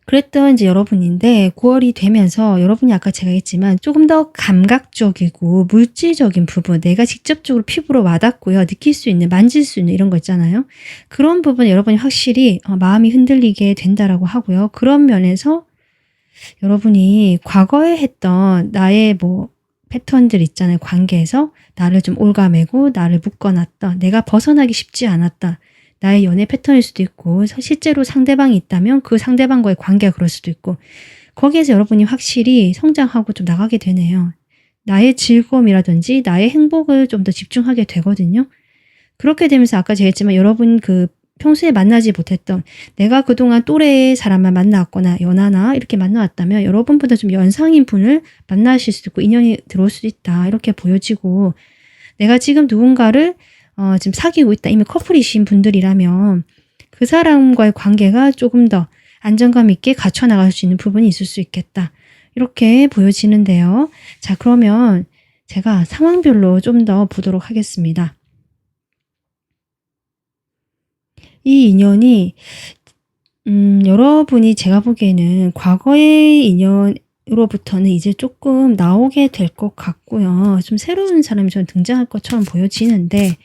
그랬던 이제 여러분인데 9월이 되면서 여러분이 아까 제가 했지만 조금 더 감각적이고 물질적인 부분, 내가 직접적으로 피부로 와닿고요. 느낄 수 있는, 만질 수 있는 이런 거 있잖아요. 그런 부분 여러분이 확실히 마음이 흔들리게 된다라고 하고요. 그런 면에서 여러분이 과거에 했던 나의 뭐 패턴들 있잖아요. 관계에서 나를 좀 옭아매고 나를 묶어놨던, 내가 벗어나기 쉽지 않았다. 나의 연애 패턴일 수도 있고 실제로 상대방이 있다면 그 상대방과의 관계가 그럴 수도 있고 거기에서 여러분이 확실히 성장하고 좀 나가게 되네요. 나의 즐거움이라든지 나의 행복을 좀 더 집중하게 되거든요. 그렇게 되면서 아까 제가 했지만 여러분 그 평소에 만나지 못했던, 내가 그동안 또래의 사람만 만나왔거나 연하나 이렇게 만나왔다면 여러분보다 좀 연상인 분을 만나실 수도 있고 인연이 들어올 수도 있다. 이렇게 보여지고, 내가 지금 누군가를 지금 사귀고 있다. 이미 커플이신 분들이라면 그 사람과의 관계가 조금 더 안정감 있게 갖춰 나갈 수 있는 부분이 있을 수 있겠다. 이렇게 보여지는데요. 자, 그러면 제가 상황별로 좀 더 보도록 하겠습니다. 이 인연이 여러분이 제가 보기에는 과거의 인연, 로부터는 이제 조금 나오게 될 것 같고요. 좀 새로운 사람이 좀 등장할 것처럼 보여지는데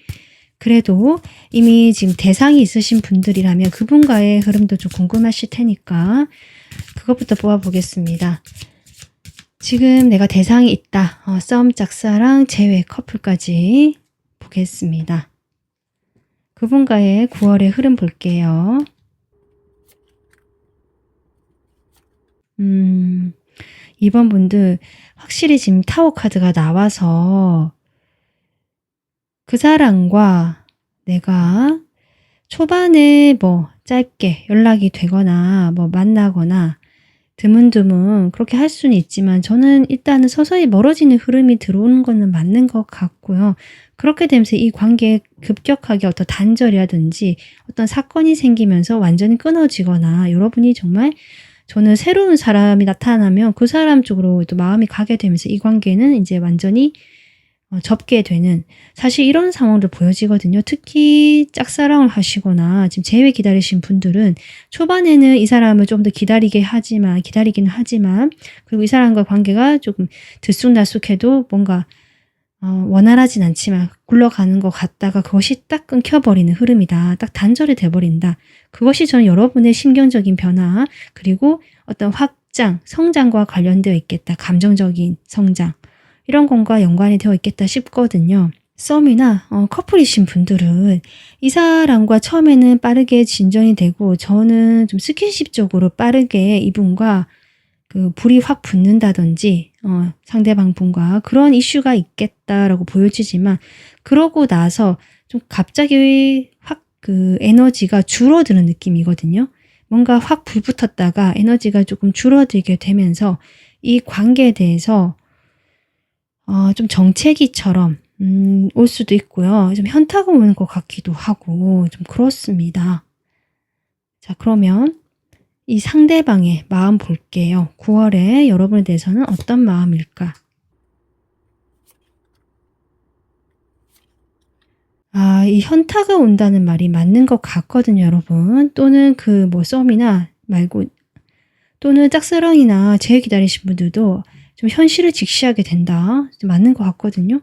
그래도 이미 지금 대상이 있으신 분들이라면 그분과의 흐름도 좀 궁금하실 테니까 그것부터 뽑아보겠습니다. 지금 내가 대상이 있다. 썸, 짝사랑, 재회, 커플까지 보겠습니다. 그분과의 9월의 흐름 볼게요. 이번 분들 확실히 지금 타워 카드가 나와서 그 사람과 내가 초반에 뭐 짧게 연락이 되거나 뭐 만나거나 드문드문 그렇게 할 수는 있지만 저는 일단은 서서히 멀어지는 흐름이 들어오는 거는 맞는 것 같고요. 그렇게 되면서 이 관계에 급격하게 어떤 단절이라든지 어떤 사건이 생기면서 완전히 끊어지거나 여러분이 정말 저는 새로운 사람이 나타나면 그 사람 쪽으로 또 마음이 가게 되면서 이 관계는 이제 완전히 접게 되는 사실 이런 상황도 보여지거든요. 특히 짝사랑을 하시거나 지금 재회 기다리신 분들은 초반에는 이 사람을 좀 더 기다리기는 하지만 그리고 이 사람과 관계가 조금 들쑥날쑥해도 뭔가 원활하진 않지만 굴러가는 것 같다가 그것이 딱 끊겨버리는 흐름이다. 딱 단절이 돼버린다. 그것이 저는 여러분의 심경적인 변화 그리고 어떤 확장, 성장과 관련되어 있겠다. 감정적인 성장. 이런 것과 연관이 되어 있겠다 싶거든요. 썸이나 커플이신 분들은 이 사람과 처음에는 빠르게 진전이 되고 저는 좀 스킨십적으로 빠르게 이분과 그 불이 확 붙는다든지 상대방 분과 그런 이슈가 있겠다라고 보여지지만 그러고 나서 좀 갑자기 확 그 에너지가 줄어드는 느낌이거든요. 뭔가 확 불붙었다가 에너지가 조금 줄어들게 되면서 이 관계에 대해서 좀 정체기처럼 올 수도 있고요. 좀 현타가 오는 것 같기도 하고 좀 그렇습니다. 자, 그러면 이 상대방의 마음 볼게요. 9월에 여러분에 대해서는 어떤 마음일까? 이 현타가 온다는 말이 맞는 것 같거든요, 여러분. 또는 그 뭐 썸이나 말고 또는 짝사랑이나 재회 기다리신 분들도 좀 현실을 직시하게 된다. 좀 맞는 것 같거든요.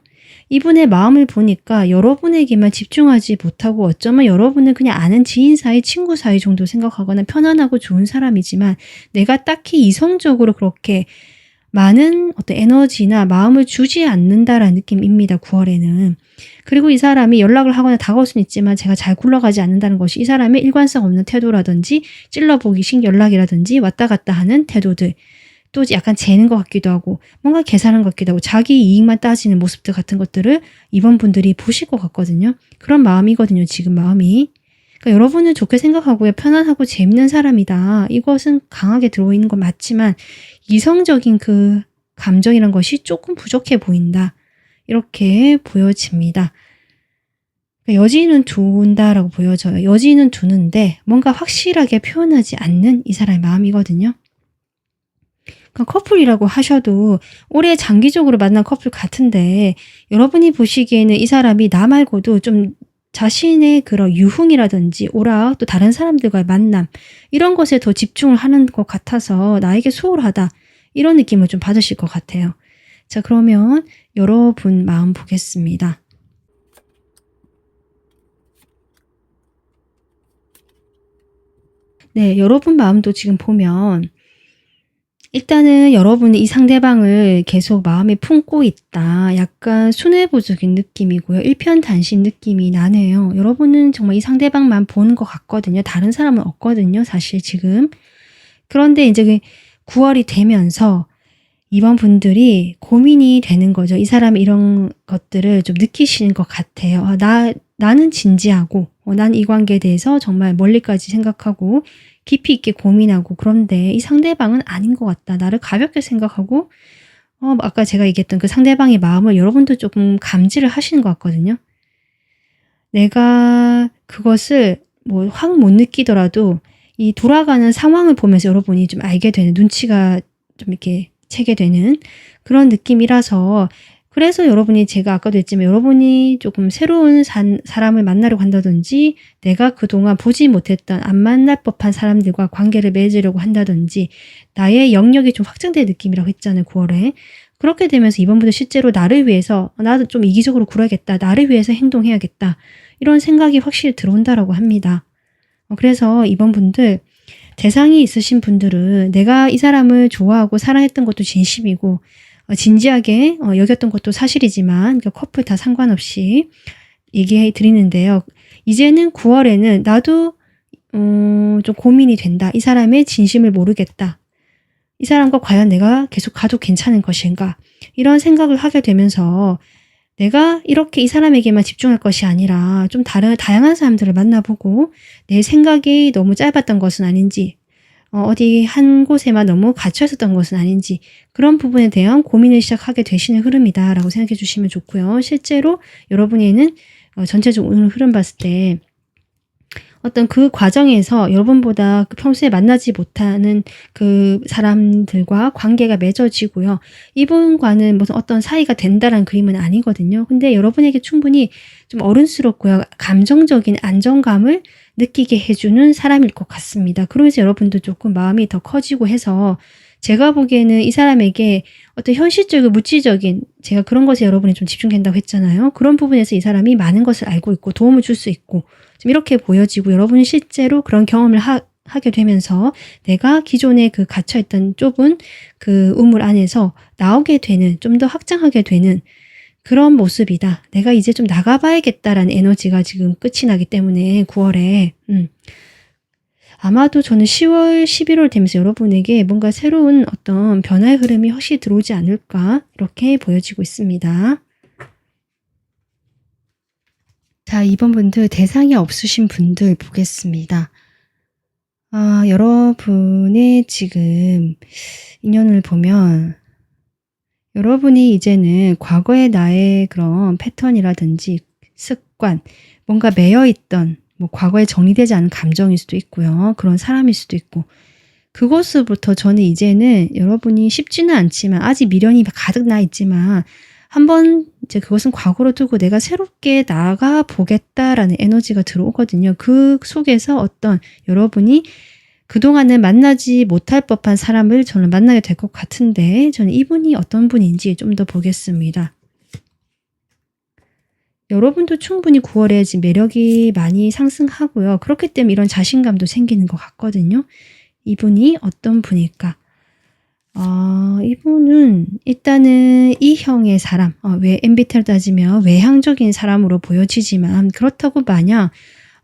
이분의 마음을 보니까 여러분에게만 집중하지 못하고 어쩌면 여러분은 그냥 아는 지인 사이, 친구 사이 정도 생각하거나 편안하고 좋은 사람이지만 내가 딱히 이성적으로 그렇게 많은 어떤 에너지나 마음을 주지 않는다라는 느낌입니다. 9월에는. 그리고 이 사람이 연락을 하거나 다가올 수는 있지만 제가 잘 굴러가지 않는다는 것이 이 사람의 일관성 없는 태도라든지 찔러보기식 연락이라든지 왔다 갔다 하는 태도들 또 약간 재는 것 같기도 하고 뭔가 계산한 것 같기도 하고 자기 이익만 따지는 모습들 같은 것들을 이번 분들이 보실 것 같거든요. 그런 마음이거든요. 지금 마음이. 그러니까 여러분은 좋게 생각하고요. 편안하고 재밌는 사람이다. 이것은 강하게 들어있는 건 맞지만 이성적인 그 감정이란 것이 조금 부족해 보인다. 이렇게 보여집니다. 그러니까 여지는 둔다라고 보여져요. 여지는 두는데 뭔가 확실하게 표현하지 않는 이 사람의 마음이거든요. 그러니까 커플이라고 하셔도 오래 장기적으로 만난 커플 같은데 여러분이 보시기에는 이 사람이 나 말고도 좀 자신의 그런 유흥이라든지 오락 또 다른 사람들과의 만남 이런 것에 더 집중을 하는 것 같아서 나에게 소홀하다 이런 느낌을 좀 받으실 것 같아요. 자, 그러면 여러분 마음 보겠습니다. 네, 여러분 마음도 지금 보면 일단은 여러분이 이 상대방을 계속 마음에 품고 있다. 약간 순애보적인 느낌이고요. 일편단심 느낌이 나네요. 여러분은 정말 이 상대방만 보는 것 같거든요. 다른 사람은 없거든요. 사실 지금. 그런데 이제 9월이 되면서 이번 분들이 고민이 되는 거죠. 이 사람이 이런 것들을 좀 느끼시는 것 같아요. 나는 진지하고 난 이 관계에 대해서 정말 멀리까지 생각하고 깊이 있게 고민하고 그런데 이 상대방은 아닌 것 같다. 나를 가볍게 생각하고 아까 제가 얘기했던 그 상대방의 마음을 여러분도 조금 감지를 하시는 것 같거든요. 내가 그것을 뭐 확 못 느끼더라도 이 돌아가는 상황을 보면서 여러분이 좀 알게 되는 눈치가 좀 이렇게 채게 되는 그런 느낌이라서 그래서 여러분이 제가 아까도 했지만 여러분이 조금 새로운 사람을 만나려고 한다든지 내가 그동안 보지 못했던 안 만날 법한 사람들과 관계를 맺으려고 한다든지 나의 영역이 좀 확장된 느낌이라고 했잖아요. 9월에. 그렇게 되면서 이번 분도 실제로 나를 위해서 나도 좀 이기적으로 굴어야겠다. 나를 위해서 행동해야겠다. 이런 생각이 확실히 들어온다라고 합니다. 그래서 이번 분들 대상이 있으신 분들은 내가 이 사람을 좋아하고 사랑했던 것도 진심이고 진지하게 여겼던 것도 사실이지만 커플 다 상관없이 얘기해 드리는데요. 이제는 9월에는 나도 좀 고민이 된다. 이 사람의 진심을 모르겠다. 이 사람과 과연 내가 계속 가도 괜찮은 것인가? 이런 생각을 하게 되면서 내가 이렇게 이 사람에게만 집중할 것이 아니라 좀 다양한 사람들을 만나보고 내 생각이 너무 짧았던 것은 아닌지 어디 한 곳에만 너무 갇혀 있었던 것은 아닌지 그런 부분에 대한 고민을 시작하게 되시는 흐름이다 라고 생각해 주시면 좋고요. 실제로 여러분에는 전체적으로 흐름 봤을 때 어떤 그 과정에서 여러분보다 평소에 만나지 못하는 그 사람들과 관계가 맺어지고요. 이분과는 무슨 어떤 사이가 된다는 그림은 아니거든요. 근데 여러분에게 충분히 좀 어른스럽고요. 감정적인 안정감을 느끼게 해주는 사람일 것 같습니다. 그러면서 여러분도 조금 마음이 더 커지고 해서 제가 보기에는 이 사람에게 어떤 현실적이고 물질적인 제가 그런 것에 여러분이 좀 집중된다고 했잖아요. 그런 부분에서 이 사람이 많은 것을 알고 있고 도움을 줄 수 있고 좀 이렇게 보여지고 여러분이 실제로 그런 경험을 하게 되면서 내가 기존에 그 갇혀있던 좁은 그 우물 안에서 나오게 되는 좀 더 확장하게 되는 그런 모습이다. 내가 이제 좀 나가봐야겠다라는 에너지가 지금 끝이 나기 때문에 9월에 아마도 저는 10월, 11월 되면서 여러분에게 뭔가 새로운 어떤 변화의 흐름이 확실히 들어오지 않을까 이렇게 보여지고 있습니다. 자, 이번 분들 대상이 없으신 분들 보겠습니다. 여러분의 지금 인연을 보면 여러분이 이제는 과거의 나의 그런 패턴이라든지 습관, 뭔가 매여있던 뭐 과거에 정리되지 않은 감정일 수도 있고요. 그런 사람일 수도 있고 그것으로부터 저는 이제는 여러분이 쉽지는 않지만 아직 미련이 가득 나 있지만 한번 이제 그것은 과거로 두고 내가 새롭게 나가 보겠다라는 에너지가 들어오거든요. 그 속에서 어떤 여러분이 그동안은 만나지 못할 법한 사람을 저는 만나게 될 것 같은데 저는 이분이 어떤 분인지 좀 더 보겠습니다. 여러분도 충분히 9월에 지금 매력이 많이 상승하고요. 그렇기 때문에 이런 자신감도 생기는 것 같거든요. 이분이 어떤 분일까? 이분은 일단은 E형의 사람, 왜 MBTI를 따지면 외향적인 사람으로 보여지지만 그렇다고 마냥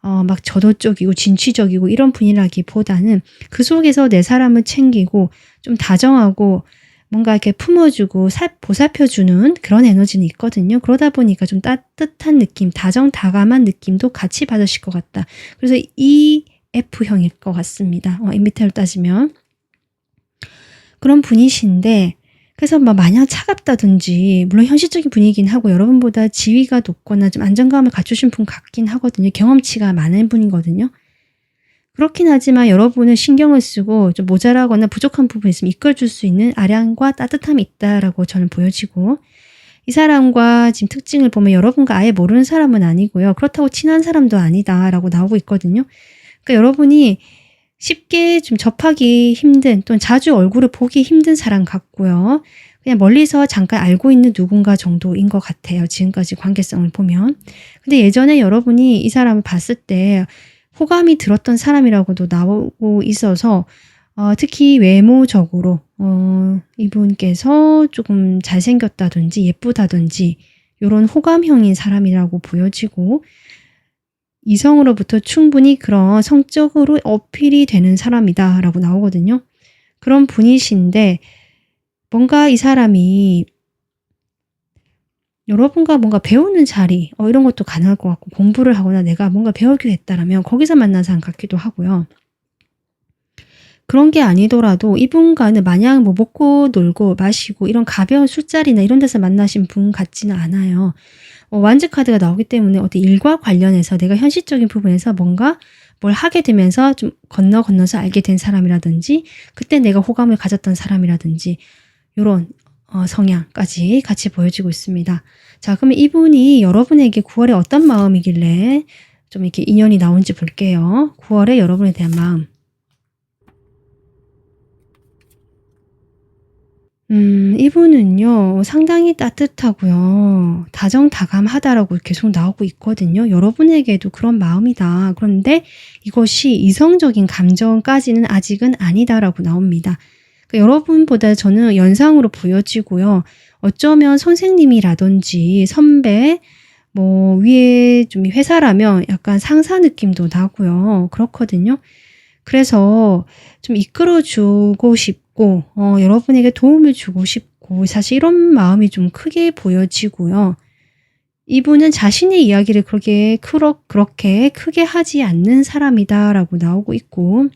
막 저도적이고 진취적이고 이런 분이라기보다는 그 속에서 내 사람을 챙기고 좀 다정하고 뭔가 이렇게 품어주고 보살펴주는 그런 에너지는 있거든요. 그러다 보니까 좀 따뜻한 느낌, 다정다감한 느낌도 같이 받으실 것 같다. 그래서 EF형일 것 같습니다. MBTI를 따지면. 그런 분이신데 그래서 막 마냥 차갑다든지 물론 현실적인 분이긴 하고 여러분보다 지위가 높거나 좀 안정감을 갖추신 분 같긴 하거든요. 경험치가 많은 분이거든요. 그렇긴 하지만 여러분은 신경을 쓰고 좀 모자라거나 부족한 부분이 있으면 이끌어줄 수 있는 아량과 따뜻함이 있다라고 저는 보여지고 이 사람과 지금 특징을 보면 여러분과 아예 모르는 사람은 아니고요. 그렇다고 친한 사람도 아니다라고 나오고 있거든요. 그러니까 여러분이 쉽게 좀 접하기 힘든 또는 자주 얼굴을 보기 힘든 사람 같고요. 그냥 멀리서 잠깐 알고 있는 누군가 정도인 것 같아요. 지금까지 관계성을 보면. 근데 예전에 여러분이 이 사람을 봤을 때 호감이 들었던 사람이라고도 나오고 있어서 특히 외모적으로 이분께서 조금 잘생겼다든지 예쁘다든지 이런 호감형인 사람이라고 보여지고 이성으로부터 충분히 그런 성적으로 어필이 되는 사람이다 라고 나오거든요. 그런 분이신데 뭔가 이 사람이 여러분과 뭔가 배우는 자리 이런 것도 가능할 것 같고 공부를 하거나 내가 뭔가 배우게 됐다라면 거기서 만난 사람 같기도 하고요. 그런 게 아니더라도 이분과는 마냥 뭐 먹고 놀고 마시고 이런 가벼운 술자리나 이런 데서 만나신 분 같지는 않아요. 완즈 카드가 나오기 때문에 어떤 일과 관련해서 내가 현실적인 부분에서 뭔가 뭘 하게 되면서 좀 건너서 알게 된 사람이라든지 그때 내가 호감을 가졌던 사람이라든지 이런 성향까지 같이 보여지고 있습니다. 자, 그러면 이분이 여러분에게 9월에 어떤 마음이길래 좀 이렇게 인연이 나온지 볼게요. 9월에 여러분에 대한 마음. 이분은요, 상당히 따뜻하고요, 다정다감하다라고 계속 나오고 있거든요. 여러분에게도 그런 마음이다. 그런데 이것이 이성적인 감정까지는 아직은 아니다라고 나옵니다. 그러니까 여러분보다 저는 연상으로 보여지고요. 어쩌면 선생님이라든지 선배, 뭐 위에 좀 회사라면 약간 상사 느낌도 나고요. 그렇거든요. 그래서 좀 이끌어주고 싶고, 여러분에게 도움을 주고 싶고, 사실 이런 마음이 좀 크게 보여지고요. 이분은 자신의 이야기를 그렇게 크게 하지 않는 사람이다라고 나오고 있고,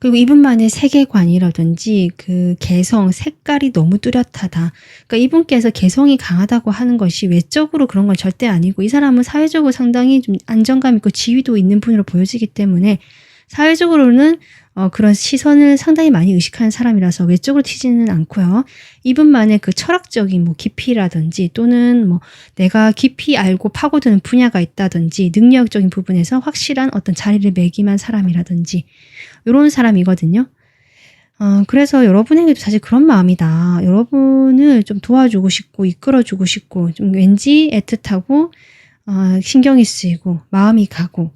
그리고 이분만의 세계관이라든지 그 개성, 색깔이 너무 뚜렷하다. 그러니까 이분께서 개성이 강하다고 하는 것이 외적으로 그런 건 절대 아니고, 이 사람은 사회적으로 상당히 좀 안정감 있고 지위도 있는 분으로 보여지기 때문에 사회적으로는 그런 시선을 상당히 많이 의식하는 사람이라서 외적으로 튀지는 않고요. 이분만의 그 철학적인 뭐 깊이라든지 또는 뭐 내가 깊이 알고 파고드는 분야가 있다든지 능력적인 부분에서 확실한 어떤 자리를 매김한 사람이라든지 이런 사람이거든요. 그래서 여러분에게도 사실 그런 마음이다. 여러분을 좀 도와주고 싶고 이끌어주고 싶고 좀 왠지 애틋하고 신경이 쓰이고 마음이 가고,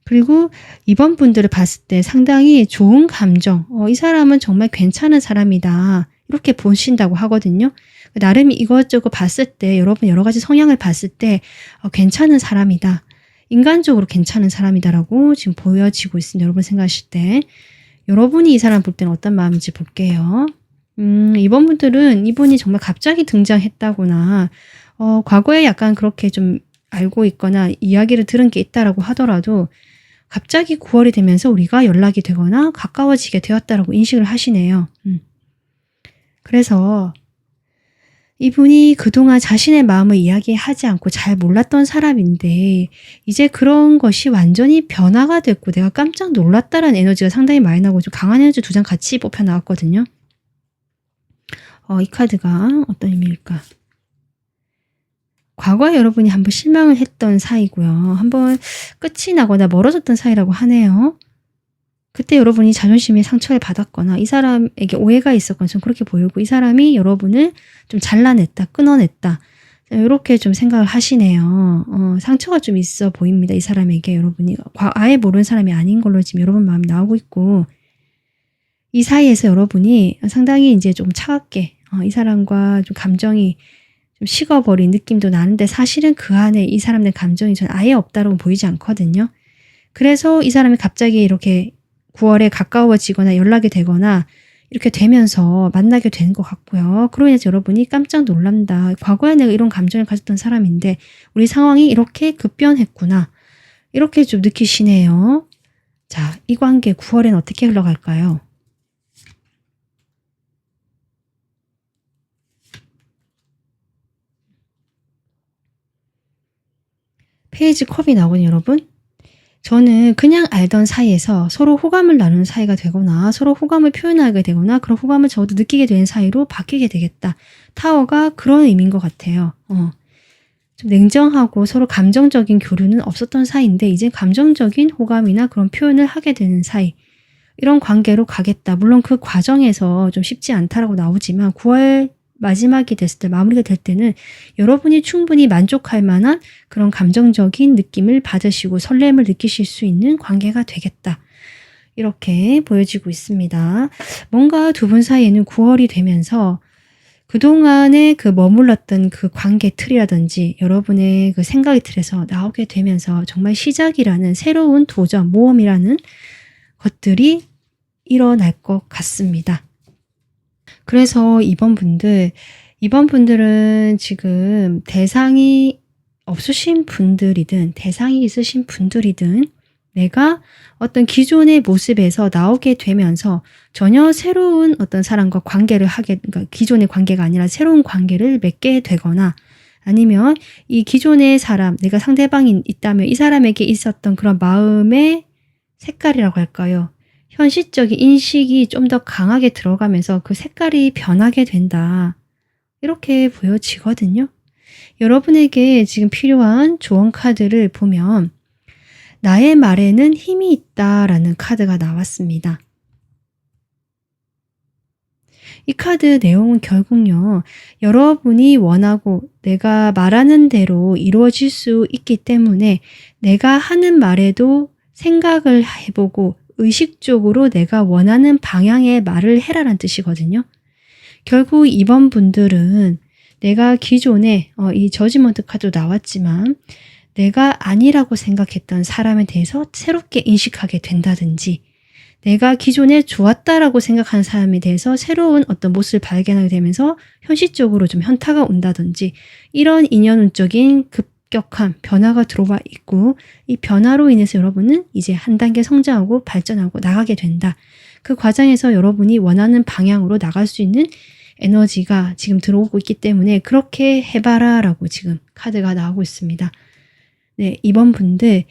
그리고 이번 분들을 봤을 때 상당히 좋은 감정, 이 사람은 정말 괜찮은 사람이다, 이렇게 보신다고 하거든요. 나름 이것저것 봤을 때 여러분 여러 가지 성향을 봤을 때 괜찮은 사람이다, 인간적으로 괜찮은 사람이다라고 지금 보여지고 있습니다. 여러분 생각하실 때 여러분이 이 사람 볼 때는 어떤 마음인지 볼게요. 이번 분들은 이분이 정말 갑자기 등장했다거나 과거에 약간 그렇게 좀 알고 있거나 이야기를 들은 게 있다라고 하더라도 갑자기 9월이 되면서 우리가 연락이 되거나 가까워지게 되었다라고 인식을 하시네요. 그래서 이분이 그동안 자신의 마음을 이야기하지 않고 잘 몰랐던 사람인데 이제 그런 것이 완전히 변화가 됐고 내가 깜짝 놀랐다라는 에너지가 상당히 많이 나고 좀 강한 에너지 2장 같이 뽑혀 나왔거든요. 이 카드가 어떤 의미일까? 과거에 여러분이 한번 실망을 했던 사이고요. 한번 끝이 나거나 멀어졌던 사이라고 하네요. 그때 여러분이 자존심에 상처를 받았거나 이 사람에게 오해가 있었거나 좀 그렇게 보이고, 이 사람이 여러분을 좀 잘라냈다, 끊어냈다, 이렇게 좀 생각을 하시네요. 상처가 좀 있어 보입니다. 이 사람에게 여러분이 아예 모르는 사람이 아닌 걸로 지금 여러분 마음이 나오고 있고, 이 사이에서 여러분이 상당히 이제 좀 차갑게 이 사람과 좀 감정이 좀 식어버린 느낌도 나는데 사실은 그 안에 이 사람의 감정이 전 아예 없다고 보이지 않거든요. 그래서 이 사람이 갑자기 이렇게 9월에 가까워지거나 연락이 되거나 이렇게 되면서 만나게 되는 것 같고요. 그로 인해서 여러분이 깜짝 놀란다. 과거에 내가 이런 감정을 가졌던 사람인데 우리 상황이 이렇게 급변했구나, 이렇게 좀 느끼시네요. 자, 이 관계 9월에는 어떻게 흘러갈까요? 페이지 컵이 나오거든요, 여러분. 저는 그냥 알던 사이에서 서로 호감을 나누는 사이가 되거나 서로 호감을 표현하게 되거나 그런 호감을 저도 느끼게 되는 사이로 바뀌게 되겠다. 타워가 그런 의미인 것 같아요. 좀 냉정하고 서로 감정적인 교류는 없었던 사이인데 이제 감정적인 호감이나 그런 표현을 하게 되는 사이, 이런 관계로 가겠다. 물론 그 과정에서 좀 쉽지 않다라고 나오지만 9월 마지막이 됐을 때, 마무리가 될 때는 여러분이 충분히 만족할 만한 그런 감정적인 느낌을 받으시고 설렘을 느끼실 수 있는 관계가 되겠다, 이렇게 보여지고 있습니다. 뭔가 두 분 사이에는 9월이 되면서 그동안에 그 머물렀던 그 관계 틀이라든지 여러분의 그 생각의 틀에서 나오게 되면서 정말 시작이라는 새로운 도전, 모험이라는 것들이 일어날 것 같습니다. 그래서 이번 분들은 지금 대상이 없으신 분들이든 대상이 있으신 분들이든 내가 어떤 기존의 모습에서 나오게 되면서 전혀 새로운 어떤 사람과 관계를 그러니까 기존의 관계가 아니라 새로운 관계를 맺게 되거나, 아니면 이 기존의 사람, 내가 상대방이 있다면 이 사람에게 있었던 그런 마음의 색깔이라고 할까요? 현실적인 인식이 좀 더 강하게 들어가면서 그 색깔이 변하게 된다. 이렇게 보여지거든요. 여러분에게 지금 필요한 조언 카드를 보면 나의 말에는 힘이 있다라는 카드가 나왔습니다. 이 카드 내용은 결국요, 여러분이 원하고 내가 말하는 대로 이루어질 수 있기 때문에 내가 하는 말에도 생각을 해보고 의식적으로 내가 원하는 방향의 말을 해라란 뜻이거든요. 결국 이번 분들은 내가 기존에 이 저지먼트 카드도 나왔지만 내가 아니라고 생각했던 사람에 대해서 새롭게 인식하게 된다든지 내가 기존에 좋았다라고 생각하는 사람에 대해서 새로운 어떤 모습을 발견하게 되면서 현실적으로 좀 현타가 온다든지 이런 인연운적인 급격한 변화가 들어와 있고 이 변화로 인해서 여러분은 이제 한 단계 성장하고 발전하고 나가게 된다. 그 과정에서 여러분이 원하는 방향으로 나갈 수 있는 에너지가 지금 들어오고 있기 때문에 그렇게 해봐라 라고 지금 카드가 나오고 있습니다. 네, 이번 분들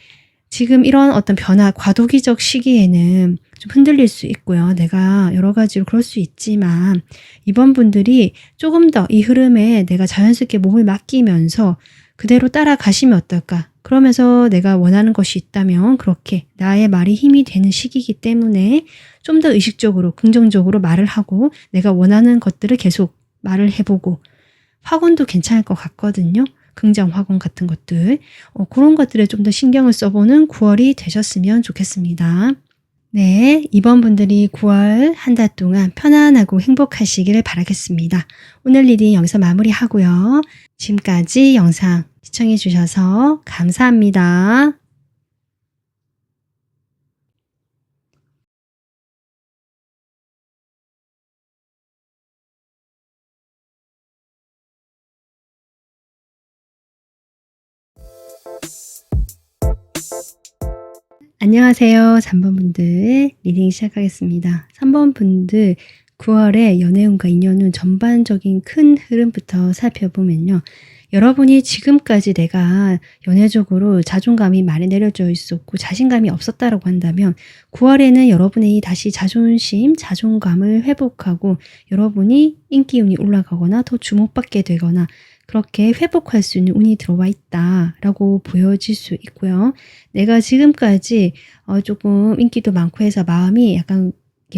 지금 이런 어떤 변화, 과도기적 시기에는 좀 흔들릴 수 있고요. 내가 여러 가지로 그럴 수 있지만 이번 분들이 조금 더 이 흐름에 내가 자연스럽게 몸을 맡기면서 그대로 따라가시면 어떨까? 그러면서 내가 원하는 것이 있다면 그렇게 나의 말이 힘이 되는 시기이기 때문에 좀 더 의식적으로 긍정적으로 말을 하고 내가 원하는 것들을 계속 말을 해보고 확언도 괜찮을 것 같거든요. 긍정 확언 같은 것들 그런 것들에 좀 더 신경을 써보는 9월이 되셨으면 좋겠습니다. 네, 이번 분들이 9월 한 달 동안 편안하고 행복하시기를 바라겠습니다. 오늘 리딩 여기서 마무리하고요. 지금까지 영상 시청해 주셔서 감사합니다. 안녕하세요. 3번 분들 리딩 시작하겠습니다. 3번 분들 9월의 연애운과 인연운 전반적인 큰 흐름부터 살펴보면요. 여러분이 지금까지 내가 연애적으로 자존감이 많이 내려져 있었고 자신감이 없었다라고 한다면 9월에는 여러분의 다시 자존심, 자존감을 회복하고 여러분이 인기운이 올라가거나 더 주목받게 되거나 그렇게 회복할 수 있는 운이 들어와 있다라고 보여질 수 있고요. 내가 지금까지 조금 인기도 많고 해서 마음이 약간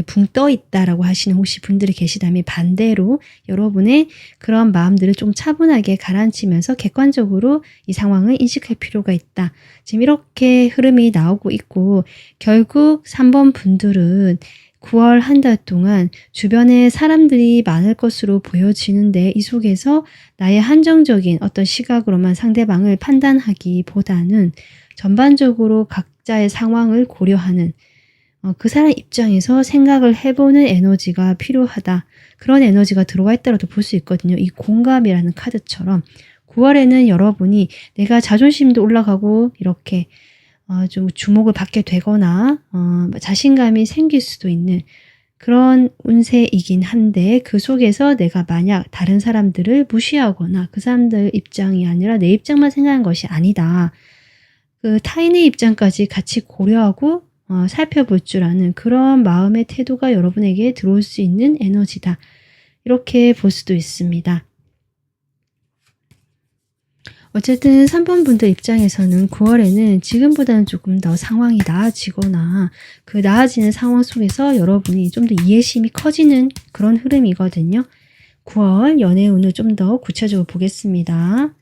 붕 떠 있다라고 하시는 혹시 분들이 계시다면 반대로 여러분의 그런 마음들을 좀 차분하게 가라앉히면서 객관적으로 이 상황을 인식할 필요가 있다. 지금 이렇게 흐름이 나오고 있고 결국 3번 분들은 9월 한 달 동안 주변에 사람들이 많을 것으로 보여지는데 이 속에서 나의 한정적인 어떤 시각으로만 상대방을 판단하기보다는 전반적으로 각자의 상황을 고려하는 그 사람 입장에서 생각을 해보는 에너지가 필요하다. 그런 에너지가 들어와 있다라도 볼 수 있거든요. 이 공감이라는 카드처럼 9월에는 여러분이 내가 자존심도 올라가고 이렇게 좀 주목을 받게 되거나 자신감이 생길 수도 있는 그런 운세이긴 한데 그 속에서 내가 만약 다른 사람들을 무시하거나 그 사람들 입장이 아니라 내 입장만 생각한 것이 아니다. 그 타인의 입장까지 같이 고려하고 살펴볼 줄 아는 그런 마음의 태도가 여러분에게 들어올 수 있는 에너지다. 이렇게 볼 수도 있습니다. 어쨌든 3번 분들 입장에서는 9월에는 지금보다는 조금 더 상황이 나아지거나 그 나아지는 상황 속에서 여러분이 좀 더 이해심이 커지는 그런 흐름이거든요. 9월 연애운을 좀 더 구체적으로 보겠습니다.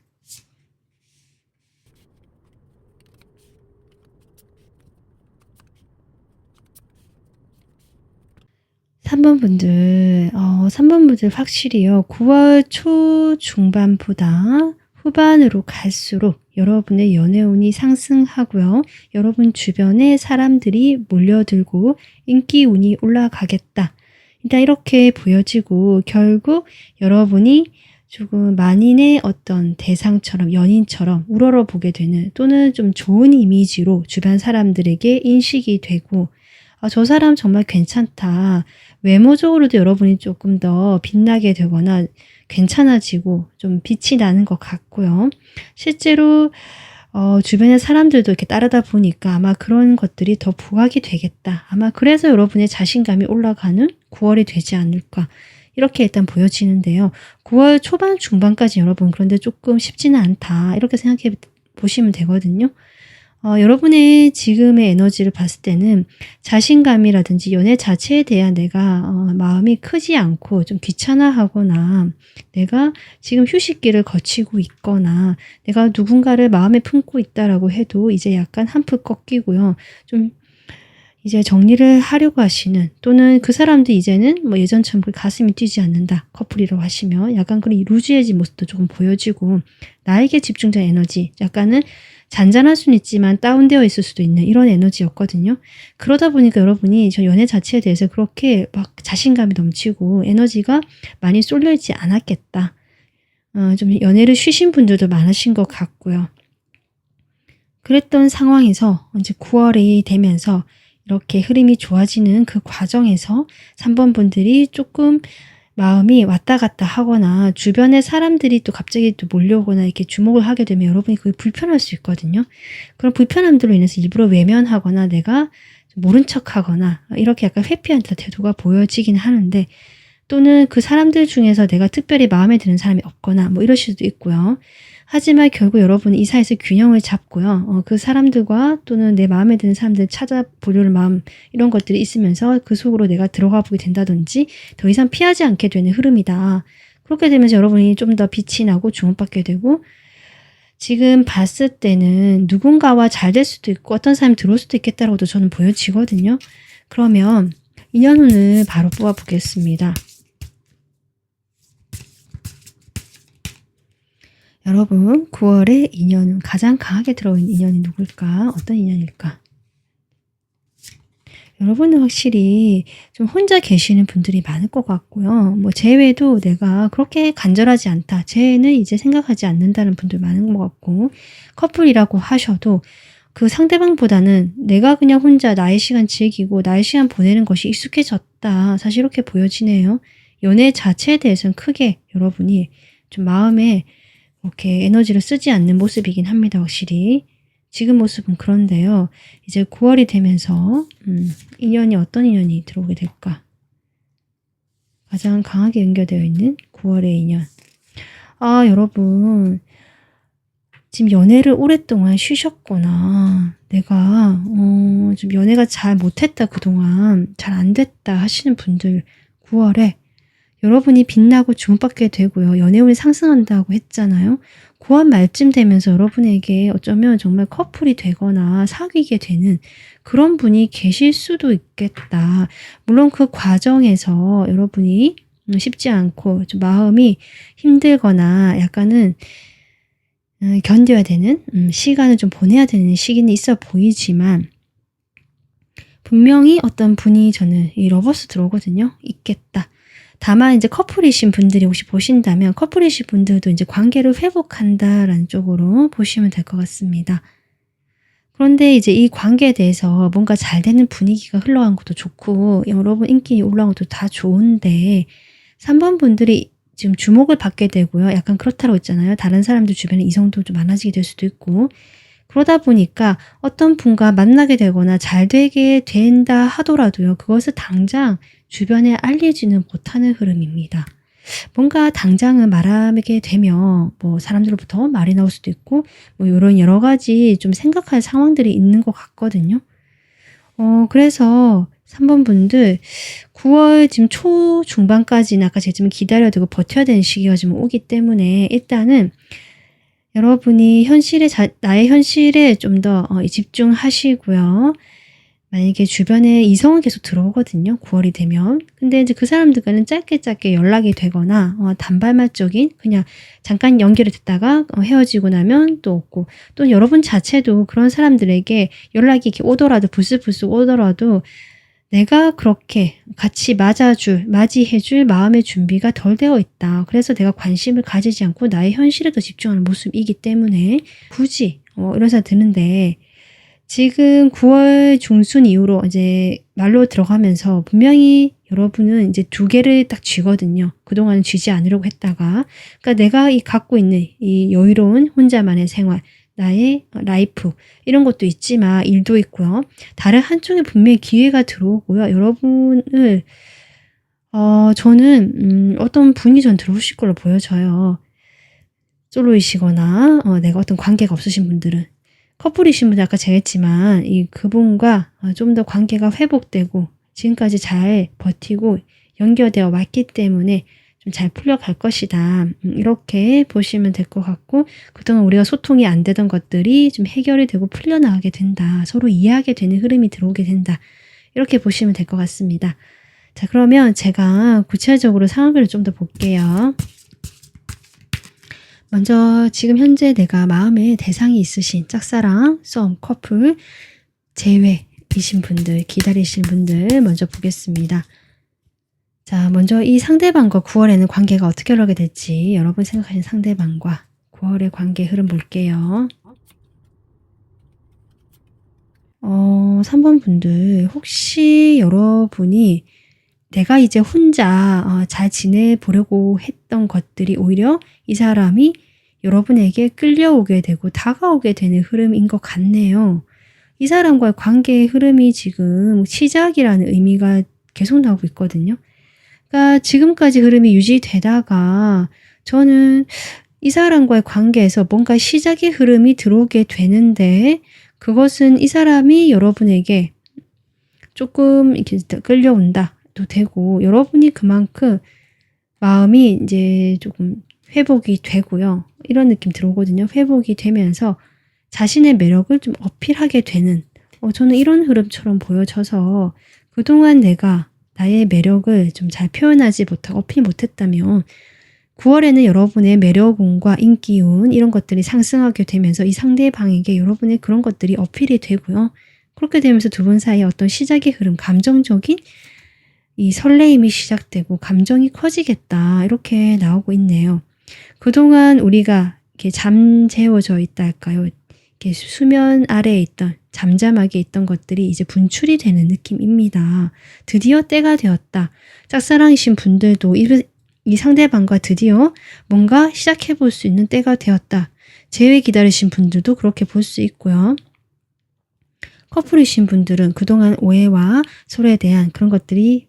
3번 분들, 3번 분들 확실히요. 9월 초 중반보다 후반으로 갈수록 여러분의 연애운이 상승하고요. 여러분 주변에 사람들이 몰려들고 인기운이 올라가겠다. 일단 이렇게 보여지고 결국 여러분이 조금 만인의 어떤 대상처럼 연인처럼 우러러보게 되는 또는 좀 좋은 이미지로 주변 사람들에게 인식이 되고 저 사람 정말 괜찮다. 외모적으로도 여러분이 조금 더 빛나게 되거나 괜찮아지고 좀 빛이 나는 것 같고요. 실제로 주변의 사람들도 이렇게 따르다 보니까 아마 그런 것들이 더 부각이 되겠다. 아마 그래서 여러분의 자신감이 올라가는 9월이 되지 않을까. 이렇게 일단 보여지는데요. 9월 초반 중반까지 여러분 그런데 조금 쉽지는 않다. 이렇게 생각해 보시면 되거든요. 여러분의 지금의 에너지를 봤을 때는 자신감이라든지 연애 자체에 대한 내가 마음이 크지 않고 좀 귀찮아하거나 내가 지금 휴식기를 거치고 있거나 내가 누군가를 마음에 품고 있다라고 해도 이제 약간 한풀 꺾이고요. 좀 이제 정리를 하려고 하시는 또는 그 사람도 이제는 뭐 예전처럼 가슴이 뛰지 않는다. 커플이라고 하시면 약간 그런 루즈해진 모습도 조금 보여지고 나에게 집중된 에너지 약간은 잔잔할 수는 있지만 다운되어 있을 수도 있는 이런 에너지였거든요. 그러다 보니까 여러분이 저 연애 자체에 대해서 그렇게 막 자신감이 넘치고 에너지가 많이 쏠려있지 않았겠다. 좀 연애를 쉬신 분들도 많으신 것 같고요. 그랬던 상황에서 이제 9월이 되면서 이렇게 흐름이 좋아지는 그 과정에서 3번 분들이 조금 마음이 왔다 갔다 하거나 주변의 사람들이 또 갑자기 또 몰려오거나 이렇게 주목을 하게 되면 여러분이 그게 불편할 수 있거든요. 그런 불편함들로 인해서 일부러 외면하거나 내가 모른 척하거나 이렇게 약간 회피한 듯한 태도가 보여지긴 하는데 또는 그 사람들 중에서 내가 특별히 마음에 드는 사람이 없거나 뭐 이러실 수도 있고요. 하지만 결국 여러분은 이 사이에서 균형을 잡고요. 그 사람들과 또는 내 마음에 드는 사람들 찾아보려는 마음 이런 것들이 있으면서 그 속으로 내가 들어가 보게 된다든지 더 이상 피하지 않게 되는 흐름이다. 그렇게 되면서 여러분이 좀 더 빛이 나고 주목받게 되고 지금 봤을 때는 누군가와 잘 될 수도 있고 어떤 사람이 들어올 수도 있겠다라고도 저는 보여지거든요. 그러면 인연운을 바로 뽑아보겠습니다. 여러분 9월에 인연은 가장 강하게 들어온 인연이 누굴까? 어떤 인연일까? 여러분은 확실히 좀 혼자 계시는 분들이 많을 것 같고요. 뭐 제 외에도 내가 그렇게 간절하지 않다. 쟤는 이제 생각하지 않는다는 분들 많은 것 같고 커플이라고 하셔도 그 상대방보다는 내가 그냥 혼자 나의 시간 즐기고 나의 시간 보내는 것이 익숙해졌다. 사실 이렇게 보여지네요. 연애 자체에 대해서는 크게 여러분이 좀 마음에 이렇게 에너지를 쓰지 않는 모습이긴 합니다. 확실히. 지금 모습은 그런데요. 이제 9월이 되면서 인연이 어떤 인연이 들어오게 될까? 가장 강하게 연결되어 있는 9월의 인연. 여러분 지금 연애를 오랫동안 쉬셨거나 내가 좀 연애가 잘 못했다 그동안 잘 안 됐다 하시는 분들 9월에 여러분이 빛나고 주목받게 되고요. 연애운이 상승한다고 했잖아요. 9월 말쯤 되면서 여러분에게 어쩌면 정말 커플이 되거나 사귀게 되는 그런 분이 계실 수도 있겠다. 물론 그 과정에서 여러분이 쉽지 않고 좀 마음이 힘들거나 약간은 견뎌야 되는 시간을 좀 보내야 되는 시기는 있어 보이지만 분명히 어떤 분이 저는 이 러버스 들어오거든요. 있겠다. 다만 이제 커플이신 분들이 혹시 보신다면 커플이신 분들도 이제 관계를 회복한다라는 쪽으로 보시면 될 것 같습니다. 그런데 이제 이 관계에 대해서 뭔가 잘 되는 분위기가 흘러간 것도 좋고 여러분 인기 올라온 것도 다 좋은데 3번 분들이 지금 주목을 받게 되고요. 약간 그렇다고 했잖아요. 다른 사람들 주변에 이성도 좀 많아지게 될 수도 있고 그러다 보니까 어떤 분과 만나게 되거나 잘 되게 된다 하더라도요. 그것을 당장 주변에 알리지는 못하는 흐름입니다. 뭔가 당장은 말하게 되면 뭐 사람들로부터 말이 나올 수도 있고 뭐 이런 여러 가지 좀 생각할 상황들이 있는 것 같거든요. 그래서 3번 분들 9월 지금 초 중반까지는 아까 제가 좀 기다려야 되고 버텨야 되는 시기가 좀 오기 때문에 일단은 여러분이 나의 현실에 좀 더 집중하시고요. 만약에 주변에 이성은 계속 들어오거든요. 9월이 되면. 근데 이제 그 사람들과는 짧게 연락이 되거나 단발적인 그냥 잠깐 연결이 됐다가 헤어지고 나면 또 없고 또 여러분 자체도 그런 사람들에게 연락이 이렇게 오더라도 불쑥불쑥 오더라도 내가 그렇게 같이 맞이해줄 마음의 준비가 덜 되어 있다. 그래서 내가 관심을 가지지 않고 나의 현실에 더 집중하는 모습이기 때문에 굳이 이런 생각 드는데 지금 9월 중순 이후로 이제 말로 들어가면서 분명히 여러분은 이제 2개를 딱 쥐거든요. 그동안은 쥐지 않으려고 했다가. 그러니까 내가 갖고 있는 이 여유로운 혼자만의 생활, 나의 라이프 이런 것도 있지만 일도 있고요. 다른 한쪽에 분명히 기회가 들어오고요. 여러분을 저는 어떤 분이 전 들어오실 걸로 보여져요. 솔로이시거나 내가 어떤 관계가 없으신 분들은. 커플이신 분들 아까 제가 했지만 그분과 좀 더 관계가 회복되고 지금까지 잘 버티고 연결되어 왔기 때문에 좀 잘 풀려갈 것이다. 이렇게 보시면 될 것 같고 그동안 우리가 소통이 안 되던 것들이 좀 해결이 되고 풀려나가게 된다. 서로 이해하게 되는 흐름이 들어오게 된다. 이렇게 보시면 될 것 같습니다. 자, 그러면 제가 구체적으로 상황을 좀 더 볼게요. 먼저 지금 현재 내가 마음에 대상이 있으신 짝사랑, 썸, 커플, 재회이신 분들, 기다리신 분들 먼저 보겠습니다. 자, 먼저 이 상대방과 9월에는 관계가 어떻게 흘러게 될지 여러분 생각하시는 상대방과 9월의 관계 흐름 볼게요. 3번 분들 혹시 여러분이 내가 이제 혼자 잘 지내보려고 했던 것들이 오히려 이 사람이 여러분에게 끌려오게 되고 다가오게 되는 흐름인 것 같네요. 이 사람과의 관계의 흐름이 지금 시작이라는 의미가 계속 나오고 있거든요. 그러니까 지금까지 흐름이 유지되다가 저는 이 사람과의 관계에서 뭔가 시작의 흐름이 들어오게 되는데 그것은 이 사람이 여러분에게 조금 이렇게 끌려온다도 되고 여러분이 그만큼 마음이 이제 조금 회복이 되고요. 이런 느낌 들어오거든요. 회복이 되면서 자신의 매력을 좀 어필하게 되는 저는 이런 흐름처럼 보여져서 그동안 내가 나의 매력을 좀 잘 표현하지 못하고 어필 못했다면 9월에는 여러분의 매력운과 인기운 이런 것들이 상승하게 되면서 이 상대방에게 여러분의 그런 것들이 어필이 되고요. 그렇게 되면서 두 분 사이에 어떤 시작의 흐름, 감정적인 이 설레임이 시작되고 감정이 커지겠다 이렇게 나오고 있네요. 그동안 우리가 이렇게 잠재워져 있다 할까요? 이렇게 수면 아래에 있던 잠잠하게 있던 것들이 이제 분출이 되는 느낌입니다. 드디어 때가 되었다. 짝사랑이신 분들도 이 상대방과 드디어 뭔가 시작해 볼 수 있는 때가 되었다. 재회 기다리신 분들도 그렇게 볼 수 있고요. 커플이신 분들은 그동안 오해와 서로에 대한 그런 것들이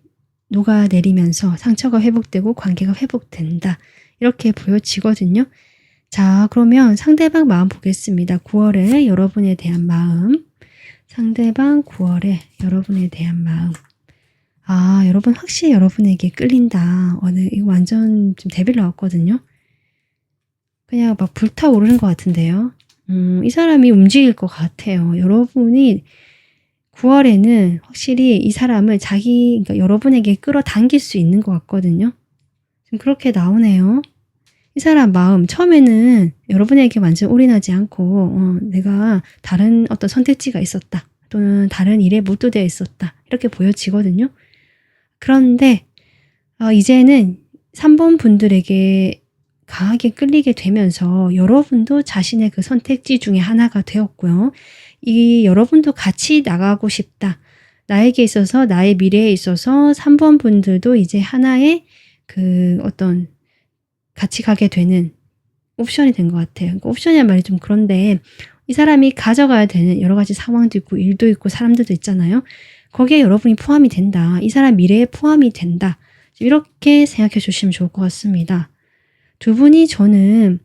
녹아내리면서 상처가 회복되고 관계가 회복된다. 이렇게 보여지거든요. 자, 그러면 상대방 마음 보겠습니다. 9월에 여러분에 대한 마음. 상대방 9월에 여러분에 대한 마음. 여러분 확실히 여러분에게 끌린다. 이거 완전 좀 데빌 나왔거든요. 그냥 막 불타오르는 것 같은데요. 이 사람이 움직일 것 같아요. 여러분이 9월에는 확실히 이 사람을 그러니까 여러분에게 끌어당길 수 있는 것 같거든요. 지금 그렇게 나오네요. 이 사람 마음 처음에는 여러분에게 완전 올인하지 않고 내가 다른 어떤 선택지가 있었다. 또는 다른 일에 몰두되어 있었다. 이렇게 보여지거든요. 그런데 이제는 3번 분들에게 강하게 끌리게 되면서 여러분도 자신의 그 선택지 중에 하나가 되었고요. 여러분도 같이 나가고 싶다. 나에게 있어서 나의 미래에 있어서 3번 분들도 이제 하나의 그 어떤 같이 가게 되는 옵션이 된 것 같아요. 그러니까 옵션이란 말이 좀 그런데 이 사람이 가져가야 되는 여러 가지 상황도 있고 일도 있고 사람들도 있잖아요. 거기에 여러분이 포함이 된다. 이 사람 미래에 포함이 된다. 이렇게 생각해 주시면 좋을 것 같습니다. 두 분이 저는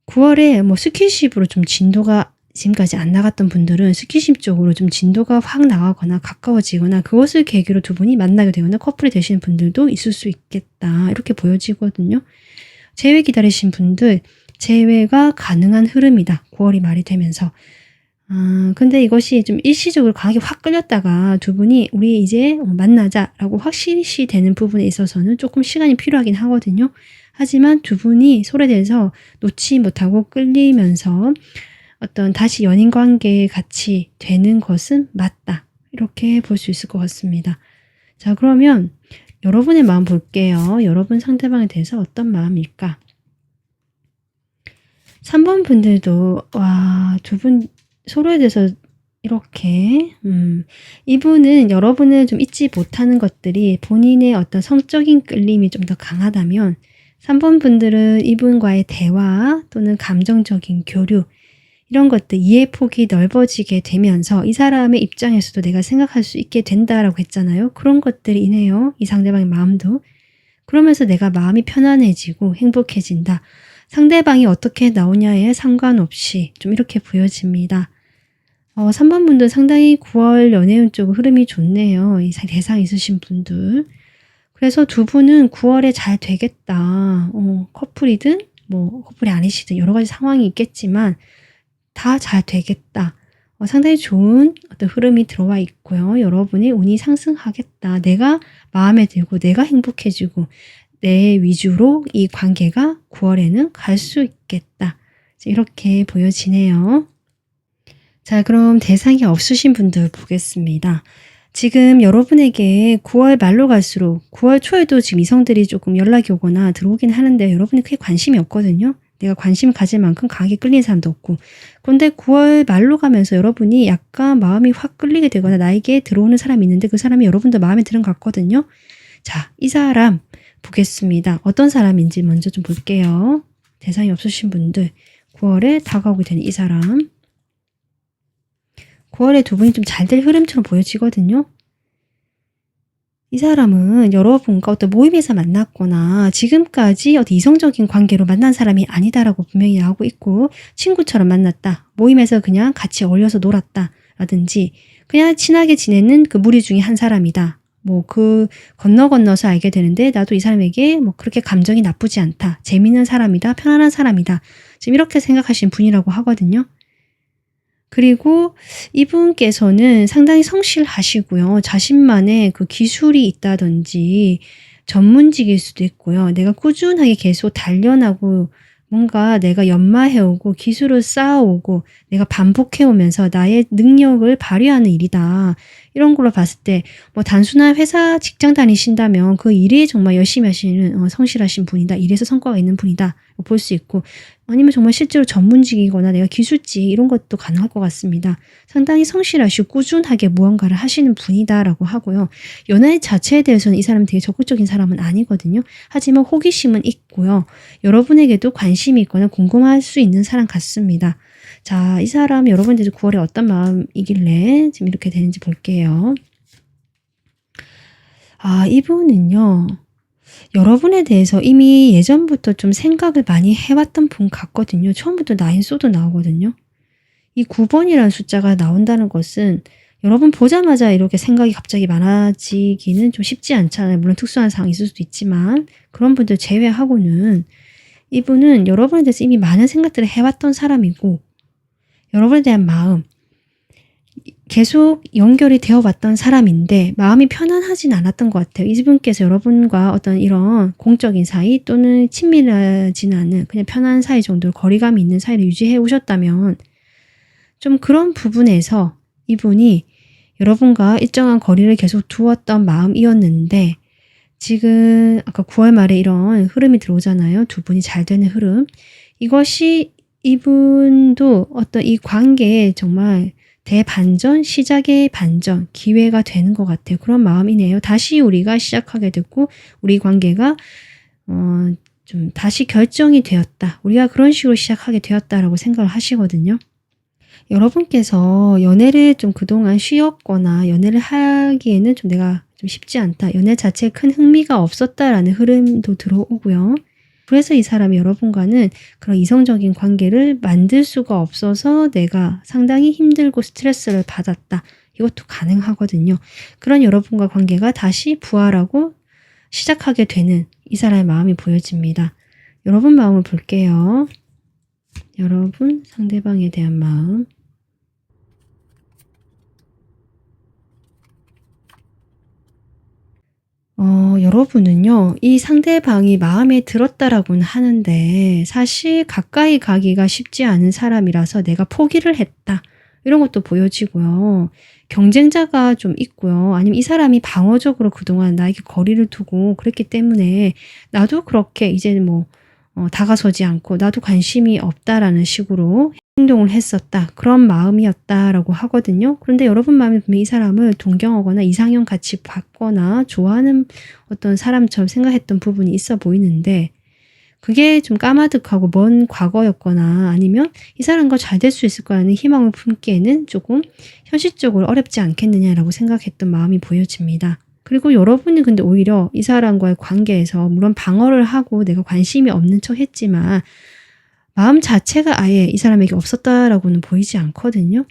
9월에 스킨십으로 좀 진도가 지금까지 안 나갔던 분들은 스킨십 쪽으로 좀 진도가 확 나가거나 가까워지거나 그것을 계기로 두 분이 만나게 되거나 커플이 되시는 분들도 있을 수 있겠다. 이렇게 보여지거든요. 재회 기다리신 분들 재회가 가능한 흐름이다. 9월이 말이 되면서. 근데 이것이 좀 일시적으로 강하게 확 끌렸다가 두 분이 우리 이제 만나자라고 확실시 되는 부분에 있어서는 조금 시간이 필요하긴 하거든요. 하지만 두 분이 서로에 대해서 놓지 못하고 끌리면서 어떤 다시 연인 관계에 같이 되는 것은 맞다. 이렇게 볼 수 있을 것 같습니다. 자, 그러면 여러분의 마음 볼게요. 여러분 상대방에 대해서 어떤 마음일까? 3번 분들도 두 분 서로에 대해서 이렇게 이분은 여러분을 좀 잊지 못하는 것들이 본인의 어떤 성적인 끌림이 좀 더 강하다면 3번 분들은 이분과의 대화 또는 감정적인 교류 이런 것들 이해 폭이 넓어지게 되면서 이 사람의 입장에서도 내가 생각할 수 있게 된다라고 했잖아요. 그런 것들이네요. 이 상대방의 마음도. 그러면서 내가 마음이 편안해지고 행복해진다. 상대방이 어떻게 나오냐에 상관없이 좀 이렇게 보여집니다. 3번 분들 상당히 9월 연애운 쪽 흐름이 좋네요. 이 대상 있으신 분들. 그래서 두 분은 9월에 잘 되겠다. 커플이든 뭐 커플이 아니시든 여러 가지 상황이 있겠지만 다 잘 되겠다. 상당히 좋은 어떤 흐름이 들어와 있고요. 여러분이 운이 상승하겠다. 내가 마음에 들고 내가 행복해지고 내 위주로 이 관계가 9월에는 갈 수 있겠다. 이렇게 보여지네요. 자, 그럼 대상이 없으신 분들 보겠습니다. 지금 여러분에게 9월 말로 갈수록 9월 초에도 지금 이성들이 조금 연락이 오거나 들어오긴 하는데 여러분이 크게 관심이 없거든요. 내가 관심 가질 만큼 강하게 끌리는 사람도 없고. 그런데 9월 말로 가면서 여러분이 약간 마음이 확 끌리게 되거나 나에게 들어오는 사람이 있는데 그 사람이 여러분도 마음에 드는 것 같거든요. 자, 이 사람 보겠습니다. 어떤 사람인지 먼저 좀 볼게요. 대상이 없으신 분들 9월에 다가오게 되는 이 사람. 9월에 두 분이 좀 잘 될 흐름처럼 보여지거든요. 이 사람은 여러분과 어떤 모임에서 만났거나 지금까지 어떤 이성적인 관계로 만난 사람이 아니다라고 분명히 나오고 있고 친구처럼 만났다. 모임에서 그냥 같이 어울려서 놀았다. 라든지 그냥 친하게 지내는 그 무리 중에 한 사람이다. 뭐 그 건너서 알게 되는데 나도 이 사람에게 뭐 그렇게 감정이 나쁘지 않다. 재미있는 사람이다. 편안한 사람이다. 지금 이렇게 생각하신 분이라고 하거든요. 그리고 이분께서는 상당히 성실하시고요. 자신만의 그 기술이 있다든지 전문직일 수도 있고요. 내가 꾸준하게 계속 단련하고 뭔가 내가 연마해오고 기술을 쌓아오고 내가 반복해오면서 나의 능력을 발휘하는 일이다. 이런 걸로 봤을 때 뭐 단순한 회사 직장 다니신다면 그 일에 정말 열심히 하시는 성실하신 분이다. 일에서 성과가 있는 분이다. 볼 수 있고 아니면 정말 실제로 전문직이거나 내가 기술직 이런 것도 가능할 것 같습니다. 상당히 성실하시고 꾸준하게 무언가를 하시는 분이다라고 하고요. 연애 자체에 대해서는 이 사람은 되게 적극적인 사람은 아니거든요. 하지만 호기심은 있고요. 여러분에게도 관심이 있거나 궁금할 수 있는 사람 같습니다. 자, 이 사람 여러분들이 9월에 어떤 마음이길래 지금 이렇게 되는지 볼게요. 이분은요. 여러분에 대해서 이미 예전부터 좀 생각을 많이 해왔던 분 같거든요. 처음부터 나인소도 나오거든요. 이 9번이라는 숫자가 나온다는 것은 여러분 보자마자 이렇게 생각이 갑자기 많아지기는 좀 쉽지 않잖아요. 물론 특수한 상황이 있을 수도 있지만 그런 분들 제외하고는 이분은 여러분에 대해서 이미 많은 생각들을 해왔던 사람이고 여러분에 대한 마음 계속 연결이 되어 왔던 사람인데 마음이 편안하진 않았던 것 같아요. 이분께서 여러분과 어떤 이런 공적인 사이 또는 친밀하진 않은 그냥 편한 사이 정도로 거리감이 있는 사이를 유지해 오셨다면 좀 그런 부분에서 이분이 여러분과 일정한 거리를 계속 두었던 마음이었는데 지금 아까 9월 말에 이런 흐름이 들어오잖아요. 두 분이 잘 되는 흐름. 이것이 이분도 어떤 이 관계에 정말 대반전, 시작의 반전, 기회가 되는 것 같아요. 그런 마음이네요. 다시 우리가 시작하게 됐고 우리 관계가 좀 다시 결정이 되었다. 우리가 그런 식으로 시작하게 되었다라고 생각을 하시거든요. 여러분께서 연애를 좀 그동안 쉬었거나 연애를 하기에는 좀 내가 좀 쉽지 않다. 연애 자체에 큰 흥미가 없었다라는 흐름도 들어오고요. 그래서 이 사람이 여러분과는 그런 이성적인 관계를 만들 수가 없어서 내가 상당히 힘들고 스트레스를 받았다. 이것도 가능하거든요. 그런 여러분과 관계가 다시 부활하고 시작하게 되는 이 사람의 마음이 보여집니다. 여러분 마음을 볼게요. 여러분 상대방에 대한 마음. 여러분은요, 이 상대방이 마음에 들었다라고는 하는데, 사실 가까이 가기가 쉽지 않은 사람이라서 내가 포기를 했다. 이런 것도 보여지고요. 경쟁자가 좀 있고요. 아니면 이 사람이 방어적으로 그동안 나에게 거리를 두고 그랬기 때문에 나도 그렇게 이제 다가서지 않고 나도 관심이 없다라는 식으로 행동을 했었다. 그런 마음이었다라고 하거든요. 그런데 여러분 마음에 보면 이 사람을 동경하거나 이상형 같이 봤거나 좋아하는 어떤 사람처럼 생각했던 부분이 있어 보이는데 그게 좀 까마득하고 먼 과거였거나 아니면 이 사람과 잘 될 수 있을 거라는 희망을 품기에는 조금 현실적으로 어렵지 않겠느냐라고 생각했던 마음이 보여집니다. 그리고 여러분이 근데 오히려 이 사람과의 관계에서 물론 방어를 하고 내가 관심이 없는 척 했지만 마음 자체가 아예 이 사람에게 없었다라고는 보이지 않거든요.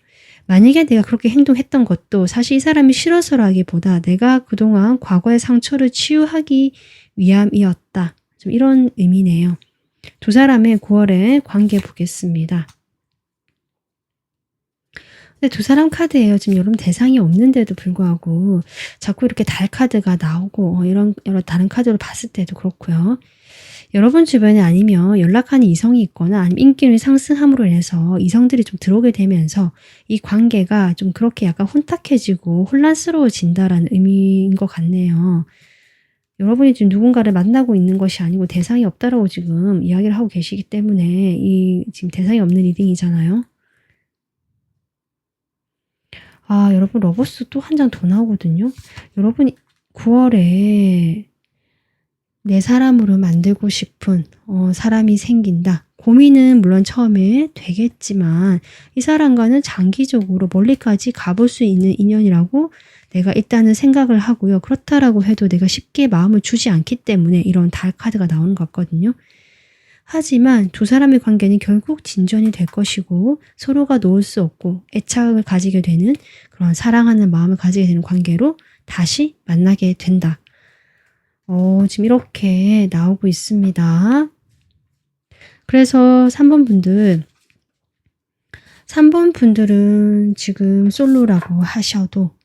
만약에 내가 그렇게 행동했던 것도 사실 이 사람이 싫어서라기보다 내가 그동안 과거의 상처를 치유하기 위함이었다. 좀 이런 의미네요. 두 사람의 9월의 관계 보겠습니다. 근데 두 사람 카드예요. 지금 여러분 대상이 없는데도 불구하고 자꾸 이렇게 달 카드가 나오고 이런 여러 다른 카드를 봤을 때도 그렇고요. 여러분 주변에 아니면 연락하는 이성이 있거나 아니면 인기를 상승함으로 인해서 이성들이 좀 들어오게 되면서 이 관계가 좀 그렇게 약간 혼탁해지고 혼란스러워진다라는 의미인 것 같네요. 여러분이 지금 누군가를 만나고 있는 것이 아니고 대상이 없다라고 지금 이야기를 하고 계시기 때문에 이 지금 대상이 없는 리딩이잖아요. 아, 여러분 러버스 또 한 장 더 나오거든요. 여러분 9월에 내 사람으로 만들고 싶은 사람이 생긴다. 고민은 물론 처음에 되겠지만 이 사람과는 장기적으로 멀리까지 가볼 수 있는 인연이라고 내가 일단은 생각을 하고요. 그렇다라고 해도 내가 쉽게 마음을 주지 않기 때문에 이런 달 카드가 나오는 것 같거든요. 하지만 두 사람의 관계는 결국 진전이 될 것이고 서로가 놓을 수 없고 애착을 가지게 되는 그런 사랑하는 마음을 가지게 되는 관계로 다시 만나게 된다. 지금 이렇게 나오고 있습니다. 그래서 3번 분들은 지금 솔로라고 하셔도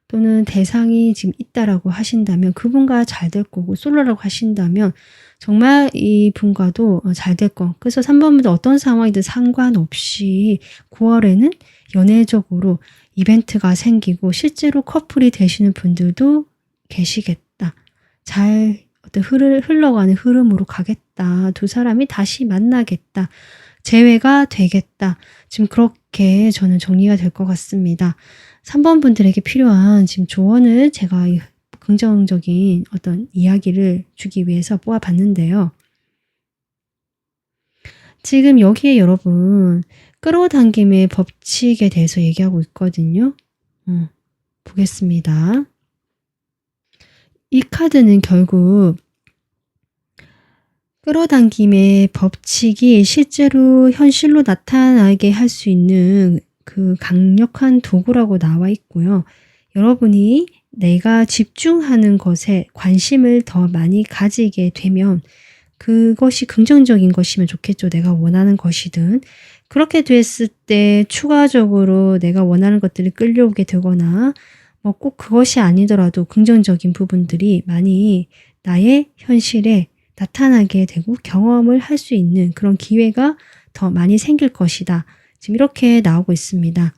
또는 대상이 지금 있다라고 하신다면 그분과 잘 될 거고 솔로라고 하신다면 정말 이분과도 잘 될 거. 그래서 3번 분들 어떤 상황이든 상관없이 9월에는 연애적으로 이벤트가 생기고 실제로 커플이 되시는 분들도 계시겠다. 잘 흘러가는 흐름으로 가겠다. 두 사람이 다시 만나겠다. 재회가 되겠다. 지금 그렇게 저는 정리가 될 것 같습니다. 3번 분들에게 필요한 지금 조언을 제가 긍정적인 어떤 이야기를 주기 위해서 뽑아봤는데요. 지금 여기에 여러분 끌어당김의 법칙에 대해서 얘기하고 있거든요. 보겠습니다. 이 카드는 결국 끌어당김의 법칙이 실제로 현실로 나타나게 할 수 있는 그 강력한 도구라고 나와 있고요. 여러분이 내가 집중하는 것에 관심을 더 많이 가지게 되면 그것이 긍정적인 것이면 좋겠죠. 내가 원하는 것이든. 그렇게 됐을 때 추가적으로 내가 원하는 것들이 끌려오게 되거나 뭐 꼭 그것이 아니더라도 긍정적인 부분들이 많이 나의 현실에 나타나게 되고 경험을 할 수 있는 그런 기회가 더 많이 생길 것이다. 지금 이렇게 나오고 있습니다.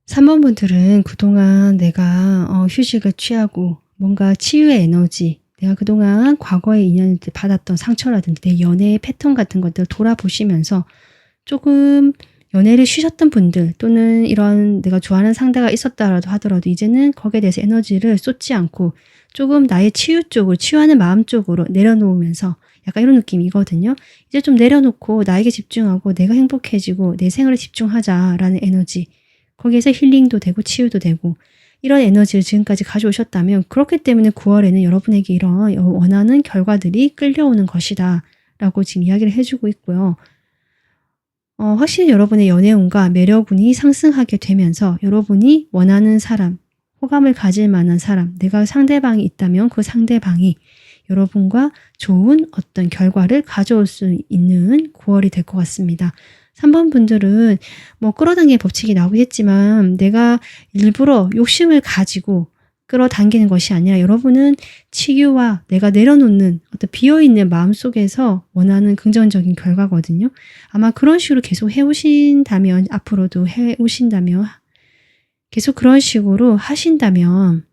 3번 분들은 그동안 내가 휴식을 취하고 뭔가 치유의 에너지, 내가 그동안 과거의 인연을 받았던 상처라든지 내 연애의 패턴 같은 것들을 돌아보시면서 조금 연애를 쉬셨던 분들 또는 이런 내가 좋아하는 상대가 있었다라도 하더라도 이제는 거기에 대해서 에너지를 쏟지 않고 조금 나의 치유 쪽으로 치유하는 마음 쪽으로 내려놓으면서 약간 이런 느낌이거든요. 이제 좀 내려놓고 나에게 집중하고 내가 행복해지고 내 생활에 집중하자라는 에너지. 거기에서 힐링도 되고 치유도 되고 이런 에너지를 지금까지 가져오셨다면 그렇기 때문에 9월에는 여러분에게 이런 원하는 결과들이 끌려오는 것이다 라고 지금 이야기를 해주고 있고요. 확실히 여러분의 연애운과 매력운이 상승하게 되면서 여러분이 원하는 사람, 호감을 가질 만한 사람, 내가 상대방이 있다면 그 상대방이 여러분과 좋은 어떤 결과를 가져올 수 있는 9월이 될 것 같습니다. 3번 분들은 뭐 끌어당기는 법칙이 나오겠지만 내가 일부러 욕심을 가지고 끌어당기는 것이 아니라 여러분은 치유와 내가 내려놓는 어떤 비어있는 마음속에서 원하는 긍정적인 결과거든요. 아마 그런 식으로 계속 해오신다면 앞으로도 해오신다면 계속 그런 식으로 하신다면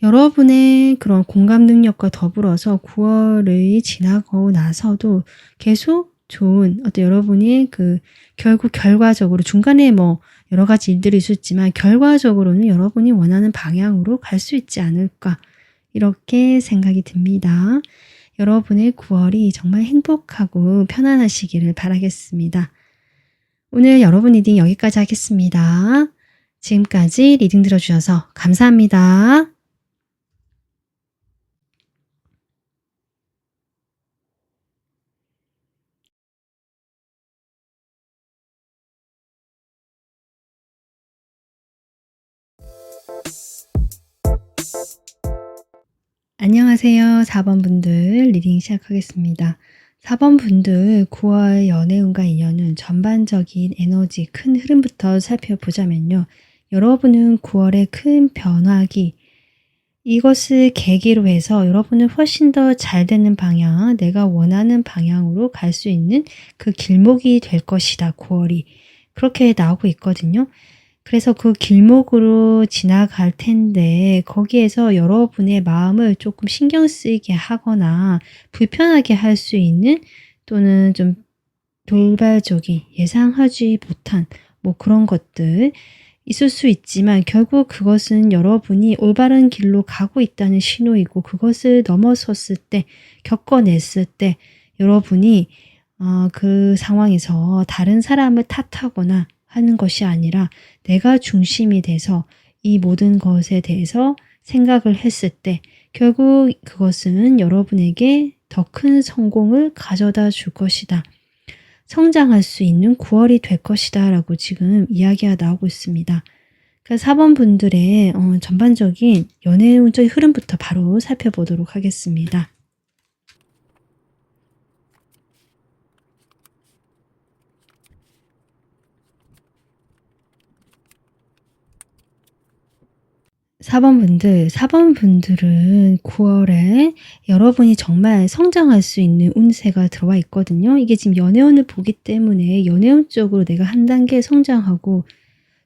여러분의 그런 공감 능력과 더불어서 9월이 지나고 나서도 계속 좋은 어떤 여러분이 결국 결과적으로 중간에 뭐 여러 가지 일들이 있었지만 결과적으로는 여러분이 원하는 방향으로 갈 수 있지 않을까 이렇게 생각이 듭니다. 여러분의 9월이 정말 행복하고 편안하시기를 바라겠습니다. 오늘 여러분 리딩 여기까지 하겠습니다. 지금까지 리딩 들어주셔서 감사합니다. 안녕하세요. 4번 분들 리딩 시작하겠습니다. 4번 분들 9월 연애운과 인연은 전반적인 에너지 큰 흐름부터 살펴보자면요. 여러분은 9월의 큰 변화기 이것을 계기로 해서 여러분은 훨씬 더 잘 되는 방향, 내가 원하는 방향으로 갈 수 있는 그 길목이 될 것이다. 9월이 그렇게 나오고 있거든요. 그래서 그 길목으로 지나갈 텐데 거기에서 여러분의 마음을 조금 신경 쓰이게 하거나 불편하게 할 수 있는 또는 좀 돌발적인 예상하지 못한 뭐 그런 것들 있을 수 있지만 결국 그것은 여러분이 올바른 길로 가고 있다는 신호이고 그것을 넘어섰을 때 겪어냈을 때 여러분이 그 상황에서 다른 사람을 탓하거나 하는 것이 아니라 내가 중심이 돼서 이 모든 것에 대해서 생각을 했을 때 결국 그것은 여러분에게 더 큰 성공을 가져다 줄 것이다. 성장할 수 있는 9월이 될 것이다 라고 지금 이야기가 나오고 있습니다. 그래서 4번 분들의 전반적인 연애운적인 흐름부터 바로 살펴보도록 하겠습니다. 4번 분들은 9월에 여러분이 정말 성장할 수 있는 운세가 들어와 있거든요. 이게 지금 연애운을 보기 때문에 연애운 쪽으로 내가 한 단계 성장하고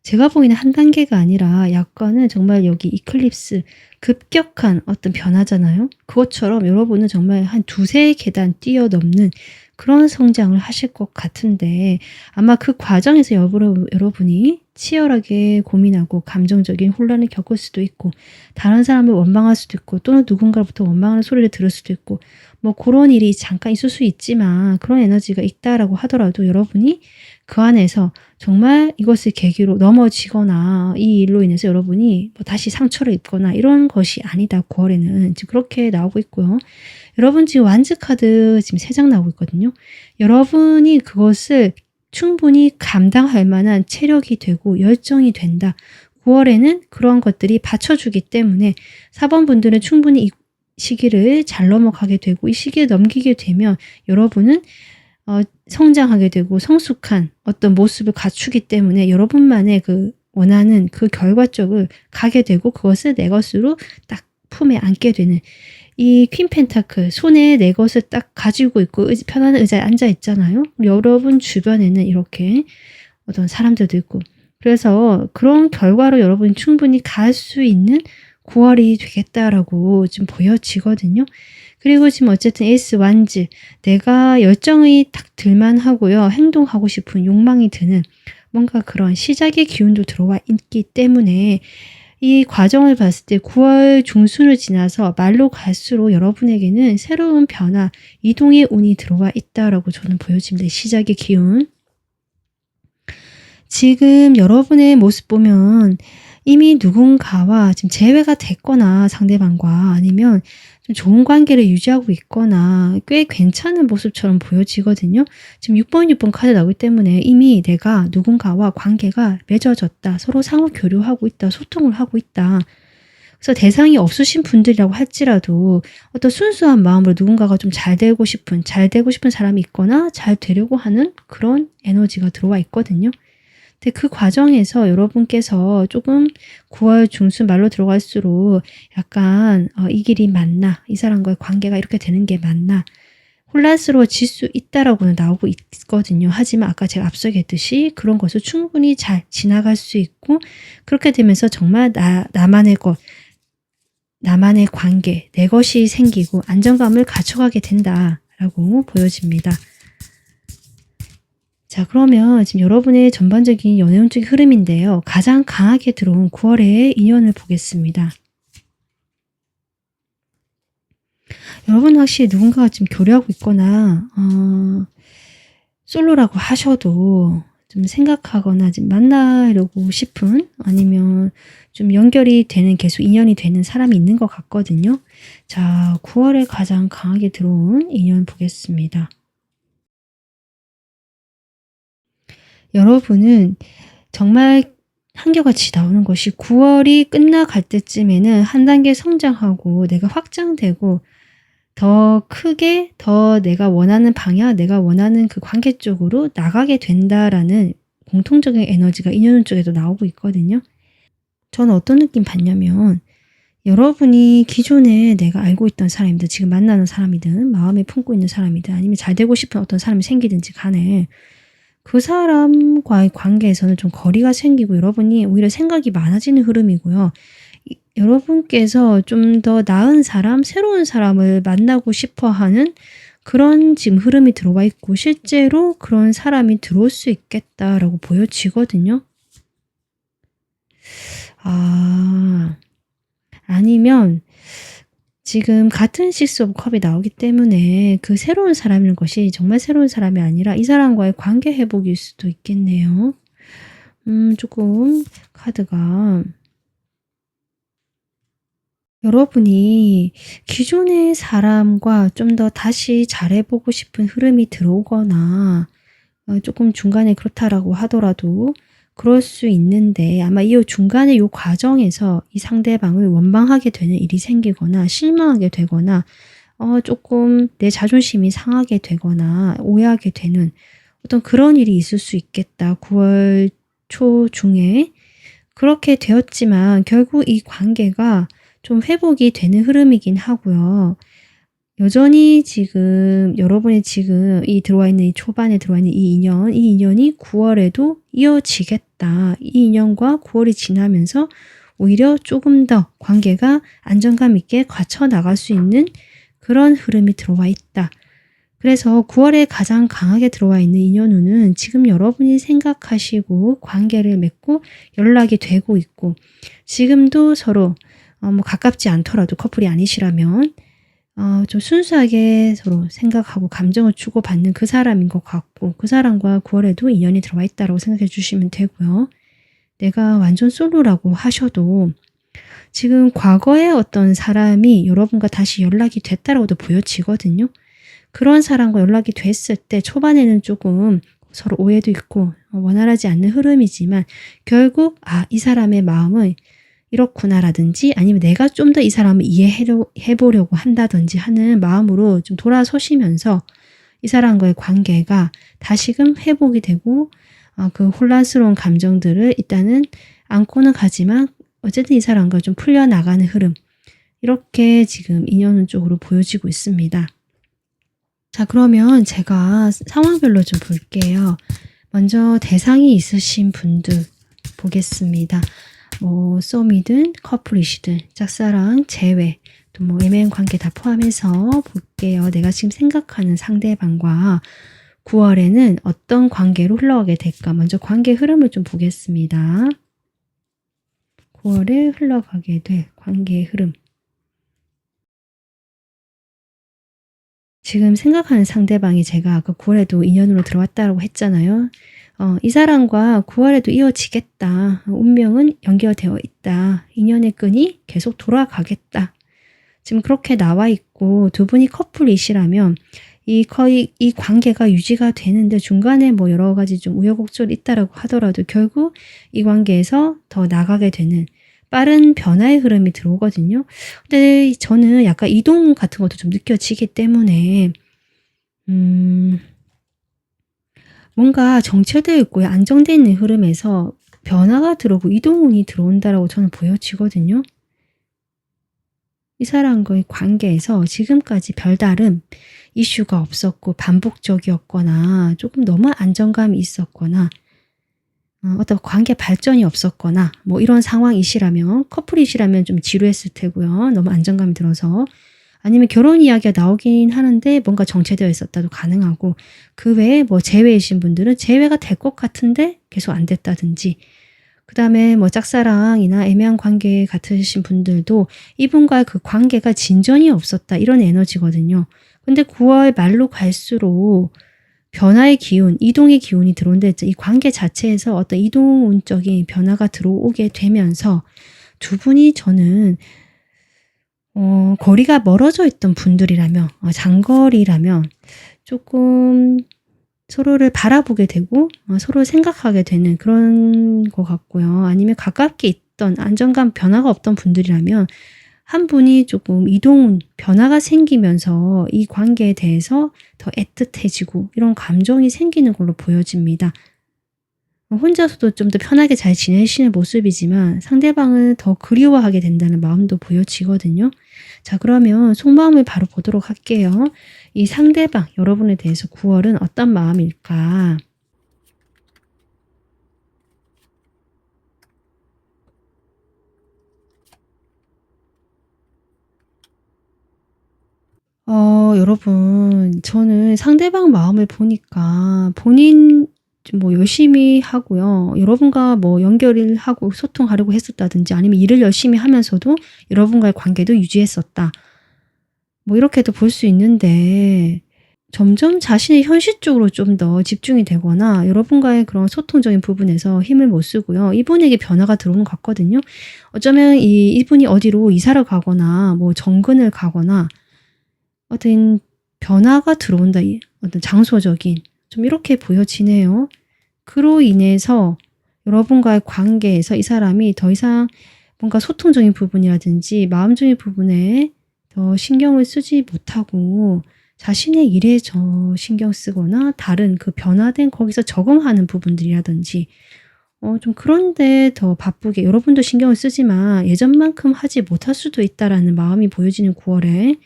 제가 보기에는 한 단계가 아니라 약간은 정말 여기 이클립스 급격한 어떤 변화잖아요. 그것처럼 여러분은 정말 한 두세 계단 뛰어넘는 그런 성장을 하실 것 같은데 아마 그 과정에서 여러분이 치열하게 고민하고 감정적인 혼란을 겪을 수도 있고 다른 사람을 원망할 수도 있고 또는 누군가로부터 원망하는 소리를 들을 수도 있고 뭐 그런 일이 잠깐 있을 수 있지만 그런 에너지가 있다라고 하더라도 여러분이 그 안에서 정말 이것을 계기로 넘어지거나 이 일로 인해서 여러분이 뭐 다시 상처를 입거나 이런 것이 아니다. 9월에는 지금 그렇게 나오고 있고요. 여러분 지금 완즈 카드 지금 3장 나오고 있거든요. 여러분이 그것을 충분히 감당할 만한 체력이 되고 열정이 된다. 9월에는 그런 것들이 받쳐주기 때문에 4번 분들은 충분히 이 시기를 잘 넘어가게 되고 이 시기를 넘기게 되면 여러분은 성장하게 되고 성숙한 어떤 모습을 갖추기 때문에 여러분만의 그 원하는 그 결과적을 가게 되고 그것을 내 것으로 딱 품에 안게 되는 이 퀸 펜타클 손에 내 것을 딱 가지고 있고 편안한 의자에 앉아 있잖아요. 여러분 주변에는 이렇게 어떤 사람들도 있고 그래서 그런 결과로 여러분이 충분히 갈 수 있는 9월이 되겠다라고 좀 보여지거든요. 그리고 지금 어쨌든 에이스 완즈 내가 열정이 딱 들만 하고요. 행동하고 싶은 욕망이 드는 뭔가 그런 시작의 기운도 들어와 있기 때문에 이 과정을 봤을 때 9월 중순을 지나서 말로 갈수록 여러분에게는 새로운 변화, 이동의 운이 들어와 있다라고 저는 보여집니다. 시작의 기운. 지금 여러분의 모습 보면 이미 누군가와 지금 재회가 됐거나 상대방과 아니면 좀 좋은 관계를 유지하고 있거나 꽤 괜찮은 모습처럼 보여지거든요. 지금 6번 카드 나오기 때문에 이미 내가 누군가와 관계가 맺어졌다. 서로 상호 교류하고 있다. 소통을 하고 있다. 그래서 대상이 없으신 분들이라고 할지라도 어떤 순수한 마음으로 누군가가 좀 잘 되고 싶은 사람이 있거나 잘 되려고 하는 그런 에너지가 들어와 있거든요. 근데 그 과정에서 여러분께서 조금 9월 중순 말로 들어갈수록 약간 이 길이 맞나? 이 사람과의 관계가 이렇게 되는 게 맞나? 혼란스러워질 수 있다라고는 나오고 있거든요. 하지만 아까 제가 앞서 얘기했듯이 그런 것을 충분히 잘 지나갈 수 있고 그렇게 되면서 정말 나만의 것, 나만의 관계, 내 것이 생기고 안정감을 갖춰가게 된다라고 보여집니다. 자, 그러면 지금 여러분의 전반적인 연애운적인 흐름인데요. 가장 강하게 들어온 9월의 인연을 보겠습니다. 여러분은 확실히 누군가가 지금 교류하고 있거나 솔로라고 하셔도 좀 생각하거나 지금 만나려고 싶은, 아니면 좀 연결이 되는, 계속 인연이 되는 사람이 있는 것 같거든요. 자, 9월에 가장 강하게 들어온 인연 보겠습니다. 여러분은 정말 한결같이 나오는 것이 9월이 끝나갈 때쯤에는 한 단계 성장하고 내가 확장되고 더 크게, 더 내가 원하는 방향, 내가 원하는 그 관계 쪽으로 나가게 된다라는 공통적인 에너지가 인연 쪽에도 나오고 있거든요. 저는 어떤 느낌 받냐면, 여러분이 기존에 내가 알고 있던 사람이든 지금 만나는 사람이든 마음에 품고 있는 사람이든 아니면 잘 되고 싶은 어떤 사람이 생기든지 간에 그 사람과의 관계에서는 좀 거리가 생기고 여러분이 오히려 생각이 많아지는 흐름이고요. 여러분께서 좀 더 나은 사람, 새로운 사람을 만나고 싶어 하는 그런 지금 흐름이 들어와 있고, 실제로 그런 사람이 들어올 수 있겠다라고 보여지거든요. 아니면 지금 같은 식스 오브 컵이 나오기 때문에 그 새로운 사람인 것이 정말 새로운 사람이 아니라 이 사람과의 관계 회복일 수도 있겠네요. 조금 카드가, 여러분이 기존의 사람과 좀 더 다시 잘해보고 싶은 흐름이 들어오거나 조금 중간에 그렇다라고 하더라도 그럴 수 있는데, 아마 이 중간에 이 과정에서 이 상대방을 원망하게 되는 일이 생기거나 실망하게 되거나 조금 내 자존심이 상하게 되거나 오해하게 되는 어떤 그런 일이 있을 수 있겠다. 9월 초 중에 그렇게 되었지만 결국 이 관계가 좀 회복이 되는 흐름이긴 하고요. 여전히 지금 여러분이 지금 이 들어와 있는, 이 초반에 들어와 있는 이 인연이 9월에도 이어지겠다. 이 인연과 9월이 지나면서 오히려 조금 더 관계가 안정감 있게 갖춰 나갈 수 있는 그런 흐름이 들어와 있다. 그래서 9월에 가장 강하게 들어와 있는 인연운은 지금 여러분이 생각하시고 관계를 맺고 연락이 되고 있고, 지금도 서로 뭐 가깝지 않더라도 커플이 아니시라면 좀 순수하게 서로 생각하고 감정을 주고받는 그 사람인 것 같고, 그 사람과 9월에도 인연이 들어와 있다고 생각해 주시면 되고요. 내가 완전 솔로라고 하셔도 지금 과거에 어떤 사람이 여러분과 다시 연락이 됐다라고도 보여지거든요. 그런 사람과 연락이 됐을 때 초반에는 조금 서로 오해도 있고 원활하지 않는 흐름이지만 결국 이 사람의 마음은 이렇구나라든지, 아니면 내가 좀 더 이 사람을 이해해보려고 한다든지 하는 마음으로 좀 돌아서시면서 이 사람과의 관계가 다시금 회복이 되고 그 혼란스러운 감정들을 일단은 안고는 가지만 어쨌든 이 사람과 좀 풀려나가는 흐름, 이렇게 지금 인연 쪽으로 보여지고 있습니다. 자, 그러면 제가 상황별로 좀 볼게요. 먼저 대상이 있으신 분들 보겠습니다. 뭐 썸이든 커플이시든 짝사랑 제외, 또 뭐 애매한 관계 다 포함해서 볼게요. 내가 지금 생각하는 상대방과 9월에는 어떤 관계로 흘러가게 될까? 먼저 관계 흐름을 좀 보겠습니다. 9월에 흘러가게 될 관계의 흐름. 지금 생각하는 상대방이 제가 아까 9월에도 인연으로 들어왔다고 했잖아요. 이 사람과 9월에도 이어지겠다. 운명은 연결되어 있다. 인연의 끈이 계속 돌아가겠다. 지금 그렇게 나와 있고, 두 분이 커플이시라면 이 관계가 유지가 되는데 중간에 뭐 여러 가지 좀 우여곡절이 있다라고 하더라도 결국 이 관계에서 더 나가게 되는 빠른 변화의 흐름이 들어오거든요. 근데 저는 약간 이동 같은 것도 좀 느껴지기 때문에 뭔가 정체되어 있고 안정되어 있는 흐름에서 변화가 들어오고 이동운이 들어온다라고 저는 보여지거든요. 이 사람과의 관계에서 지금까지 별다른 이슈가 없었고 반복적이었거나 조금 너무 안정감이 있었거나 어떤 관계 발전이 없었거나 뭐 이런 상황이시라면, 커플이시라면 좀 지루했을 테고요. 너무 안정감이 들어서. 아니면 결혼 이야기가 나오긴 하는데 뭔가 정체되어 있었다도 가능하고, 그 외에 뭐 제외이신 분들은 제외가 될 것 같은데 계속 안 됐다든지, 그다음에 뭐 짝사랑이나 애매한 관계 같으신 분들도 이분과의 그 관계가 진전이 없었다. 이런 에너지거든요. 근데 9월 말로 갈수록 변화의 기운, 이동의 기운이 들어온다. 이 관계 자체에서 어떤 이동적인 변화가 들어오게 되면서 두 분이 저는 거리가 멀어져 있던 분들이라면, 장거리라면 조금 서로를 바라보게 되고 서로 생각하게 되는 그런 것 같고요. 아니면 가깝게 있던 안정감 변화가 없던 분들이라면 한 분이 조금 이동 변화가 생기면서 이 관계에 대해서 더 애틋해지고 이런 감정이 생기는 걸로 보여집니다. 혼자서도 좀 더 편하게 잘 지내시는 모습이지만 상대방을 더 그리워하게 된다는 마음도 보여지거든요. 자, 그러면 속마음을 바로 보도록 할게요. 이 상대방, 여러분에 대해서 9월은 어떤 마음일까? 여러분, 저는 상대방 마음을 보니까 본인 뭐 열심히 하고요. 여러분과 뭐 연결을 하고 소통하려고 했었다든지 아니면 일을 열심히 하면서도 여러분과의 관계도 유지했었다. 뭐 이렇게도 볼 수 있는데 점점 자신의 현실 쪽으로 좀 더 집중이 되거나 여러분과의 그런 소통적인 부분에서 힘을 못 쓰고요. 이분에게 변화가 들어오는 것 같거든요. 어쩌면 이분이 어디로 이사를 가거나 뭐 정근을 가거나 어떤 변화가 들어온다. 어떤 장소적인 좀 이렇게 보여지네요. 그로 인해서 여러분과의 관계에서 이 사람이 더 이상 뭔가 소통적인 부분이라든지 마음적인 부분에 더 신경을 쓰지 못하고 자신의 일에 더 신경 쓰거나 다른 그 변화된 거기서 적응하는 부분들이라든지 좀 그런데 더 바쁘게 여러분도 신경을 쓰지만 예전만큼 하지 못할 수도 있다라는 마음이 보여지는 9월에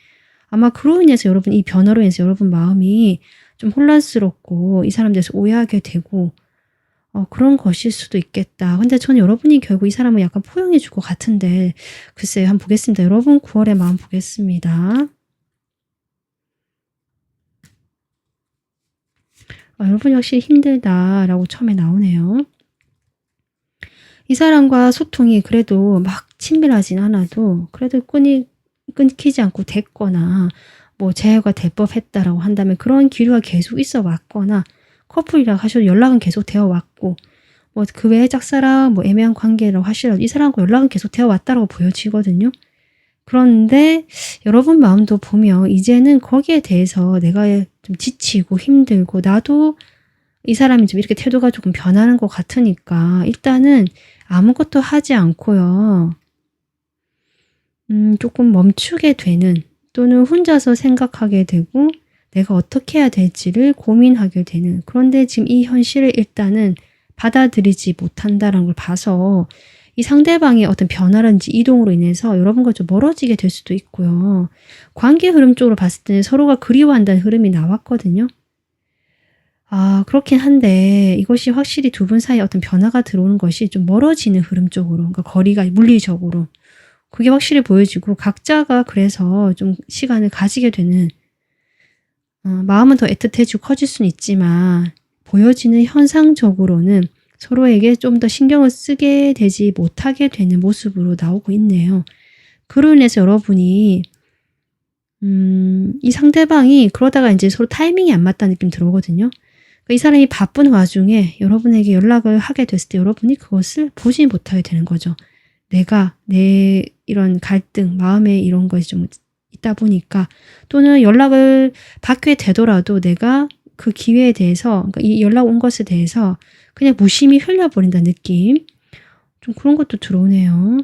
아마 그로 인해서 여러분 이 변화로 인해서 여러분 마음이 좀 혼란스럽고 이 사람 대해서 오해하게 되고 그런 것일 수도 있겠다. 근데 저는 여러분이 결국 이 사람을 약간 포용해 줄 것 같은데 글쎄요. 한번 보겠습니다. 여러분 9월의 마음 보겠습니다. 여러분이 확실히 힘들다라고 처음에 나오네요. 이 사람과 소통이 그래도 막 친밀하진 않아도 그래도 끊기지 않고 됐거나 뭐 재회가 될 법했다라고 한다면 그런 기류가 계속 있어 왔거나 커플이라고 하셔도 연락은 계속 되어 왔고 뭐 그 외에 짝사랑 뭐 애매한 관계라고 하시더라도 이 사람과 연락은 계속 되어 왔다라고 보여지거든요. 그런데 여러분 마음도 보면 이제는 거기에 대해서 내가 좀 지치고 힘들고 나도 이 사람이 좀 이렇게 태도가 조금 변하는 것 같으니까 일단은 아무것도 하지 않고요. 조금 멈추게 되는 또는 혼자서 생각하게 되고 내가 어떻게 해야 될지를 고민하게 되는 그런데 지금 이 현실을 일단은 받아들이지 못한다는 걸 봐서 이 상대방의 어떤 변화라든지 이동으로 인해서 여러분과 좀 멀어지게 될 수도 있고요. 관계 흐름 쪽으로 봤을 때는 서로가 그리워한다는 흐름이 나왔거든요. 그렇긴 한데 이것이 확실히 두 분 사이에 어떤 변화가 들어오는 것이 좀 멀어지는 흐름 쪽으로 그러니까 거리가 물리적으로 그게 확실히 보여지고 각자가 그래서 좀 시간을 가지게 되는 마음은 더 애틋해지고 커질 수는 있지만 보여지는 현상적으로는 서로에게 좀 더 신경을 쓰게 되지 못하게 되는 모습으로 나오고 있네요. 그로 인해서 여러분이 이 상대방이 그러다가 이제 서로 타이밍이 안 맞다는 느낌 들어오거든요. 이 사람이 바쁜 와중에 여러분에게 연락을 하게 됐을 때 여러분이 그것을 보지 못하게 되는 거죠. 내 이런 갈등, 마음에 이런 것이 좀 있다 보니까 또는 연락을 받게 되더라도 내가 그 기회에 대해서 그러니까 이 연락 온 것에 대해서 그냥 무심히 흘려버린다는 느낌 좀 그런 것도 들어오네요.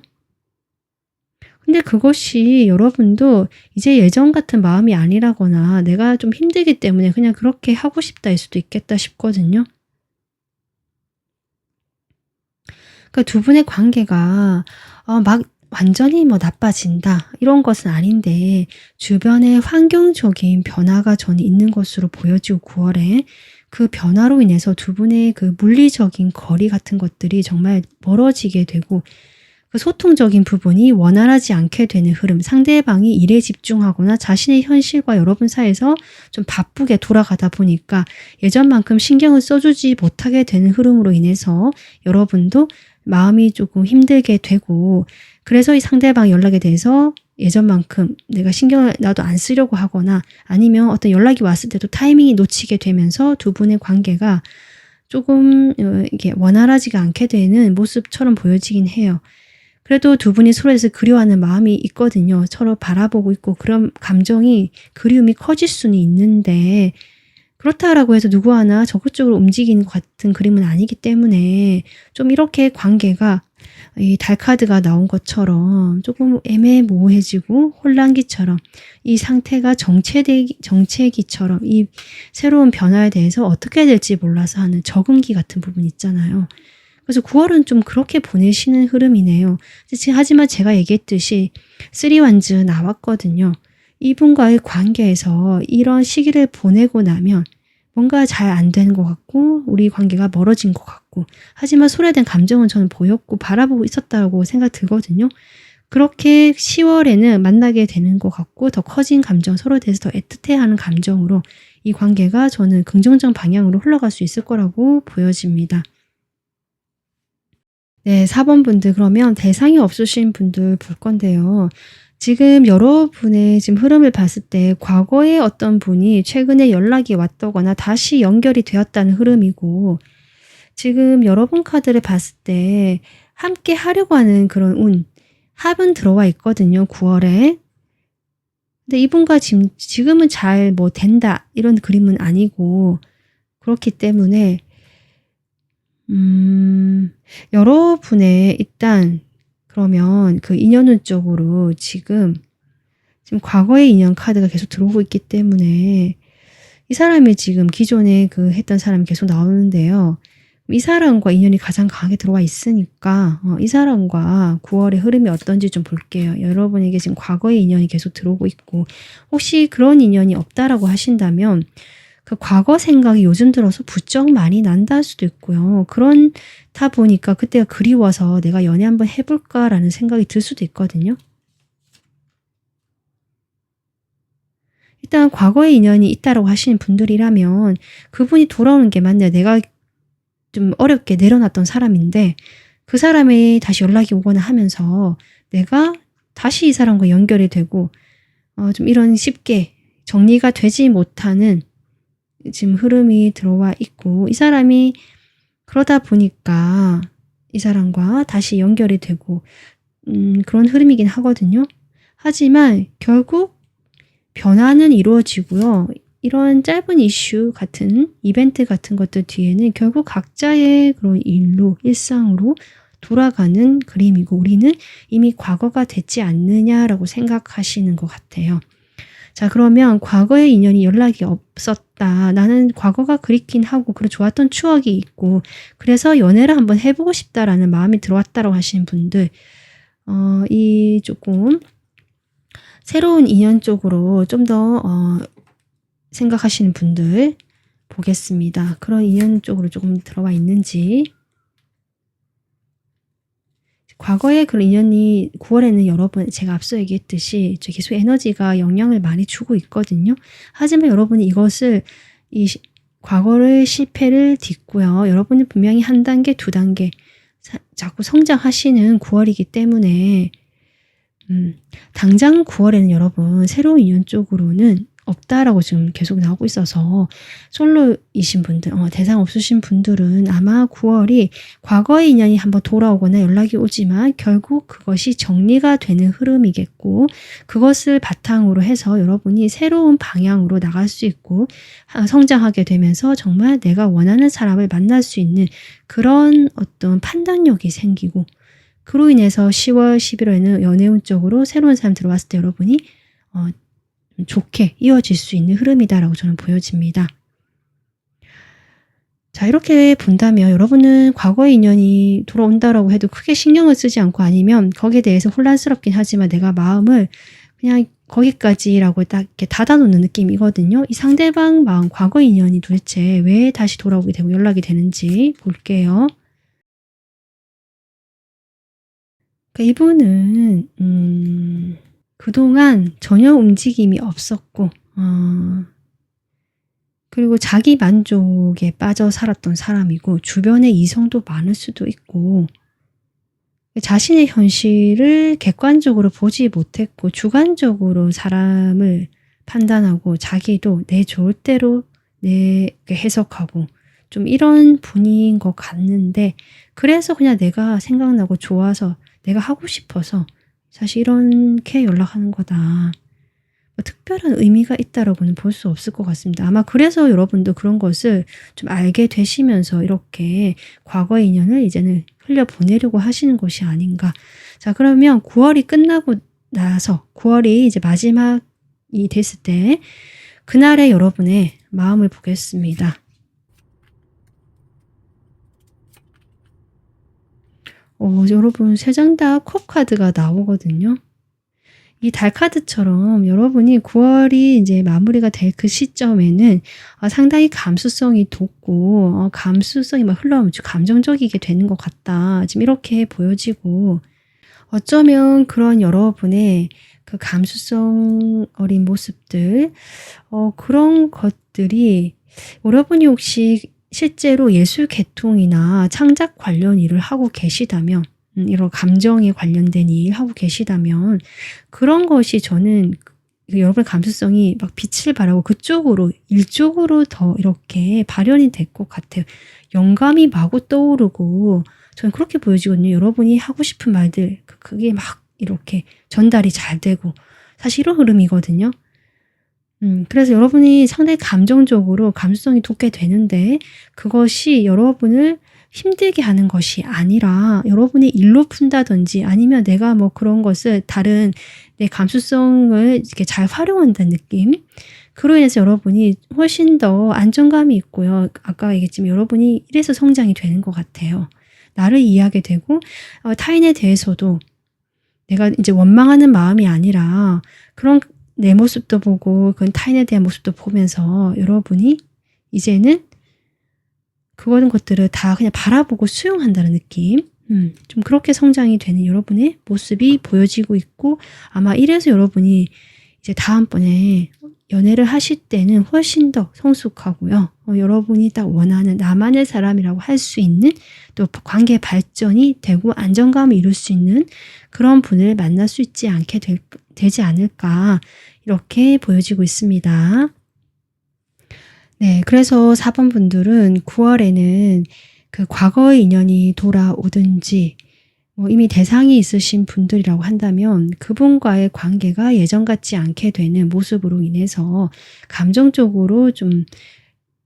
근데 그것이 여러분도 이제 예전 같은 마음이 아니라거나 내가 좀 힘들기 때문에 그냥 그렇게 하고 싶다일 수도 있겠다 싶거든요. 그러니까 두 분의 관계가 막 완전히 뭐 나빠진다 이런 것은 아닌데 주변의 환경적인 변화가 저는 있는 것으로 보여지고 9월에 그 변화로 인해서 두 분의 그 물리적인 거리 같은 것들이 정말 멀어지게 되고 그 소통적인 부분이 원활하지 않게 되는 흐름, 상대방이 일에 집중하거나 자신의 현실과 여러분 사이에서 좀 바쁘게 돌아가다 보니까 예전만큼 신경을 써주지 못하게 되는 흐름으로 인해서 여러분도 마음이 조금 힘들게 되고 그래서 이 상대방 연락에 대해서 예전만큼 내가 신경을 나도 안 쓰려고 하거나 아니면 어떤 연락이 왔을 때도 타이밍이 놓치게 되면서 두 분의 관계가 조금 이게 원활하지가 않게 되는 모습처럼 보여지긴 해요. 그래도 두 분이 서로에 대해서 그리워하는 마음이 있거든요. 서로 바라보고 있고 그런 감정이 그리움이 커질 수는 있는데 그렇다라고 해서 누구 하나 적극적으로 움직이는 것 같은 그림은 아니기 때문에 좀 이렇게 관계가 이 달카드가 나온 것처럼 조금 애매모호해지고 혼란기처럼 이 상태가 정체기처럼 이 새로운 변화에 대해서 어떻게 해야 될지 몰라서 하는 적응기 같은 부분 있잖아요. 그래서 9월은 좀 그렇게 보내시는 흐름이네요. 하지만 제가 얘기했듯이 3wands 나왔거든요. 이분과의 관계에서 이런 시기를 보내고 나면 뭔가 잘 안 되는 것 같고 우리 관계가 멀어진 것 같고 하지만 소외된 감정은 저는 보였고 바라보고 있었다고 생각 들거든요. 그렇게 10월에는 만나게 되는 것 같고 더 커진 감정, 서로에 대해서 더 애틋해하는 감정으로 이 관계가 저는 긍정적 방향으로 흘러갈 수 있을 거라고 보여집니다. 네, 4번 분들 그러면 대상이 없으신 분들 볼 건데요. 지금 여러분의 지금 흐름을 봤을 때 과거에 어떤 분이 최근에 연락이 왔다거나 다시 연결이 되었다는 흐름이고 지금 여러분 카드를 봤을 때 함께 하려고 하는 그런 운, 합은 들어와 있거든요. 9월에. 근데 이분과 지금은 잘 뭐 된다 이런 그림은 아니고 그렇기 때문에 여러분의 일단 그러면 그 인연운 쪽으로 지금 과거의 인연 카드가 계속 들어오고 있기 때문에 이 사람이 지금 기존에 그 했던 사람이 계속 나오는데요. 이 사람과 인연이 가장 강하게 들어와 있으니까 이 사람과 9월의 흐름이 어떤지 좀 볼게요. 여러분에게 지금 과거의 인연이 계속 들어오고 있고 혹시 그런 인연이 없다라고 하신다면 그 과거 생각이 요즘 들어서 부쩍 많이 난다 할 수도 있고요. 그렇다 보니까 그때가 그리워서 내가 연애 한번 해볼까라는 생각이 들 수도 있거든요. 일단 과거의 인연이 있다라고 하시는 분들이라면 그분이 돌아오는 게 맞네요. 내가 좀 어렵게 내려놨던 사람인데 그 사람이 다시 연락이 오거나 하면서 내가 다시 이 사람과 연결이 되고 좀 이런 쉽게 정리가 되지 못하는 지금 흐름이 들어와 있고 이 사람이 그러다 보니까 이 사람과 다시 연결이 되고 그런 흐름이긴 하거든요. 하지만 결국 변화는 이루어지고요. 이런 짧은 이슈 같은 이벤트 같은 것들 뒤에는 결국 각자의 그런 일로 일상으로 돌아가는 그림이고 우리는 이미 과거가 됐지 않느냐라고 생각하시는 것 같아요. 자, 그러면 과거의 인연이 연락이 없었다. 나는 과거가 그립긴 하고 그런 좋았던 추억이 있고 그래서 연애를 한번 해보고 싶다라는 마음이 들어왔다고 하시는 분들 이 조금 새로운 인연 쪽으로 좀 더 생각하시는 분들 보겠습니다. 그런 인연 쪽으로 조금 들어와 있는지 과거에 그런 인연이 9월에는 여러분 제가 앞서 얘기했듯이 계속 에너지가 영향을 많이 주고 있거든요. 하지만 여러분이 이것을 과거를 실패를 딛고요. 여러분이 분명히 한 단계, 두 단계 자꾸 성장하시는 9월이기 때문에 당장 9월에는 여러분 새로운 인연 쪽으로는 없다라고 지금 계속 나오고 있어서 솔로이신 분들, 대상 없으신 분들은 아마 9월이 과거의 인연이 한번 돌아오거나 연락이 오지만 결국 그것이 정리가 되는 흐름이겠고 그것을 바탕으로 해서 여러분이 새로운 방향으로 나갈 수 있고 성장하게 되면서 정말 내가 원하는 사람을 만날 수 있는 그런 어떤 판단력이 생기고 그로 인해서 10월, 11월에는 연애운 쪽으로 새로운 사람 들어왔을 때 여러분이 좋게 이어질 수 있는 흐름이다라고 저는 보여집니다. 자, 이렇게 본다면 여러분은 과거의 인연이 돌아온다라고 해도 크게 신경을 쓰지 않고 아니면 거기에 대해서 혼란스럽긴 하지만 내가 마음을 그냥 거기까지라고 딱 이렇게 닫아놓는 느낌이거든요. 이 상대방 마음, 과거의 인연이 도대체 왜 다시 돌아오게 되고 연락이 되는지 볼게요. 그러니까 이분은 그동안 전혀 움직임이 없었고 그리고 자기 만족에 빠져 살았던 사람이고 주변에 이성도 많을 수도 있고 자신의 현실을 객관적으로 보지 못했고 주관적으로 사람을 판단하고 자기도 내 좋을 대로 해석하고 좀 이런 분인 것 같는데, 그래서 그냥 내가 생각나고 좋아서 내가 하고 싶어서 사실 이렇게 연락하는 거다. 뭐 특별한 의미가 있다라고는 볼 수 없을 것 같습니다. 아마 그래서 여러분도 그런 것을 좀 알게 되시면서 이렇게 과거의 인연을 이제는 흘려보내려고 하시는 것이 아닌가. 자, 그러면 9월이 끝나고 나서 9월이 이제 마지막이 됐을 때 그날의 여러분의 마음을 보겠습니다. 여러분 3장 다 컵 카드가 나오거든요. 이 달 카드처럼 여러분이 9월이 이제 마무리가 될 그 시점에는 상당히 감수성이 돋고 감수성이 막 흘러넘치고 감정적이게 되는 것 같다. 지금 이렇게 보여지고, 어쩌면 그런 여러분의 그 감수성 어린 모습들, 그런 것들이 여러분이 혹시 실제로 예술 계통이나 창작 관련 일을 하고 계시다면, 이런 감정에 관련된 일 하고 계시다면 그런 것이 저는 여러분의 감수성이 막 빛을 발하고 그쪽으로 일쪽으로 더 이렇게 발현이 될 것 같아요. 영감이 마구 떠오르고 저는 그렇게 보여지거든요. 여러분이 하고 싶은 말들 그게 막 이렇게 전달이 잘 되고 사실 이런 흐름이거든요. 그래서 여러분이 상당히 감정적으로 감수성이 돋게 되는데, 그것이 여러분을 힘들게 하는 것이 아니라 여러분이 일로 푼다든지 아니면 내가 뭐 그런 것을 다른 내 감수성을 이렇게 잘 활용한다는 느낌, 그로 인해서 여러분이 훨씬 더 안정감이 있고요. 아까 얘기했지만 여러분이 이래서 성장이 되는 것 같아요. 나를 이해하게 되고 타인에 대해서도 내가 이제 원망하는 마음이 아니라 그런 내 모습도 보고 그 타인에 대한 모습도 보면서 여러분이 이제는 그런 것들을 다 그냥 바라보고 수용한다는 느낌, 좀 그렇게 성장이 되는 여러분의 모습이 보여지고 있고, 아마 이래서 여러분이 이제 다음번에 연애를 하실 때는 훨씬 더 성숙하고요. 여러분이 딱 원하는 나만의 사람이라고 할 수 있는, 또 관계 발전이 되고 안정감을 이룰 수 있는 그런 분을 만날 수 있지 되지 않을까, 이렇게 보여지고 있습니다. 네, 그래서 4번 분들은 9월에는 그 과거의 인연이 돌아오든지 이미 대상이 있으신 분들이라고 한다면 그분과의 관계가 예전 같지 않게 되는 모습으로 인해서 감정적으로 좀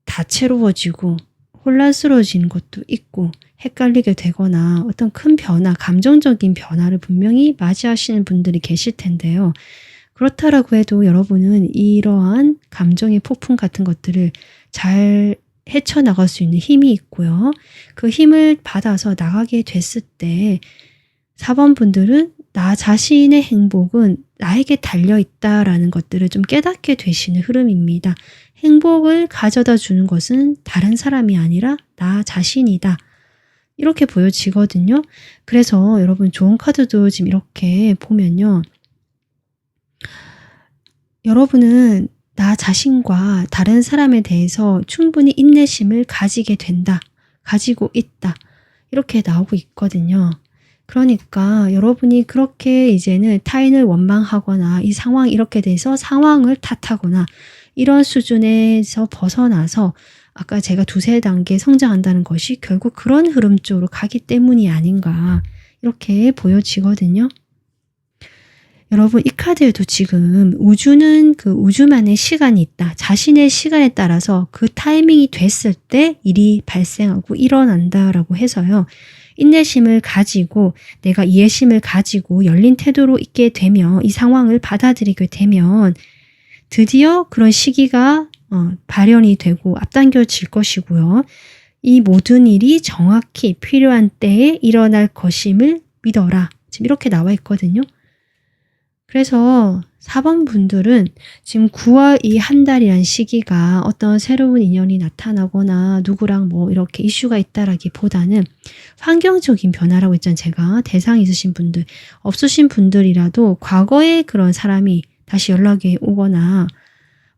다채로워지고 혼란스러워지는 것도 있고 헷갈리게 되거나 어떤 큰 변화, 감정적인 변화를 분명히 맞이하시는 분들이 계실 텐데요. 그렇다라고 해도 여러분은 이러한 감정의 폭풍 같은 것들을 잘 헤쳐나갈 수 있는 힘이 있고요. 그 힘을 받아서 나가게 됐을 때 4번 분들은 나 자신의 행복은 나에게 달려있다라는 것들을 좀 깨닫게 되시는 흐름입니다. 행복을 가져다 주는 것은 다른 사람이 아니라 나 자신이다. 이렇게 보여지거든요. 그래서 여러분 좋은 카드도 지금 이렇게 보면요. 여러분은 나 자신과 다른 사람에 대해서 충분히 인내심을 가지게 된다. 가지고 있다. 이렇게 나오고 있거든요. 그러니까 여러분이 그렇게 이제는 타인을 원망하거나 이 상황이 이렇게 돼서 상황을 탓하거나 이런 수준에서 벗어나서 아까 제가 2-3단계 성장한다는 것이 결국 그런 흐름 쪽으로 가기 때문이 아닌가, 이렇게 보여지거든요. 여러분 이 카드에도 지금 우주는 그 우주만의 시간이 있다. 자신의 시간에 따라서 그 타이밍이 됐을 때 일이 발생하고 일어난다라고 해서요. 인내심을 가지고 내가 이해심을 가지고 열린 태도로 있게 되면, 이 상황을 받아들이게 되면 드디어 그런 시기가 발현이 되고 앞당겨질 것이고요. 이 모든 일이 정확히 필요한 때에 일어날 것임을 믿어라. 지금 이렇게 나와 있거든요. 그래서 4번 분들은 지금 9월 이 한 달이란 시기가 어떤 새로운 인연이 나타나거나 누구랑 뭐 이렇게 이슈가 있다라기보다는 환경적인 변화라고 했잖아요. 제가 대상이 있으신 분들, 없으신 분들이라도 과거에 그런 사람이 다시 연락이 오거나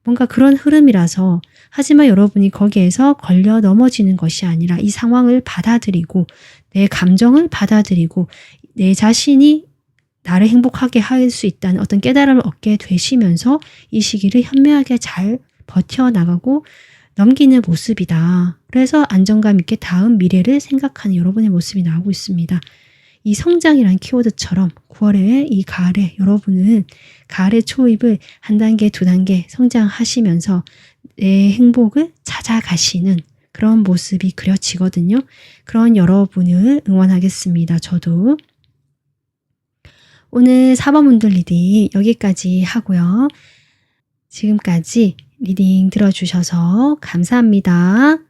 뭔가 그런 흐름이라서, 하지만 여러분이 거기에서 걸려 넘어지는 것이 아니라 이 상황을 받아들이고 내 감정을 받아들이고 내 자신이 나를 행복하게 할 수 있다는 어떤 깨달음을 얻게 되시면서 이 시기를 현명하게 잘 버텨나가고 넘기는 모습이다. 그래서 안정감 있게 다음 미래를 생각하는 여러분의 모습이 나오고 있습니다. 이 성장이란 키워드처럼 9월에 이 가을에 여러분은 가을의 초입을 한 단계, 두 단계 성장하시면서 내 행복을 찾아가시는 그런 모습이 그려지거든요. 그런 여러분을 응원하겠습니다. 저도. 오늘 4번 분들 리딩 여기까지 하고요. 지금까지 리딩 들어주셔서 감사합니다.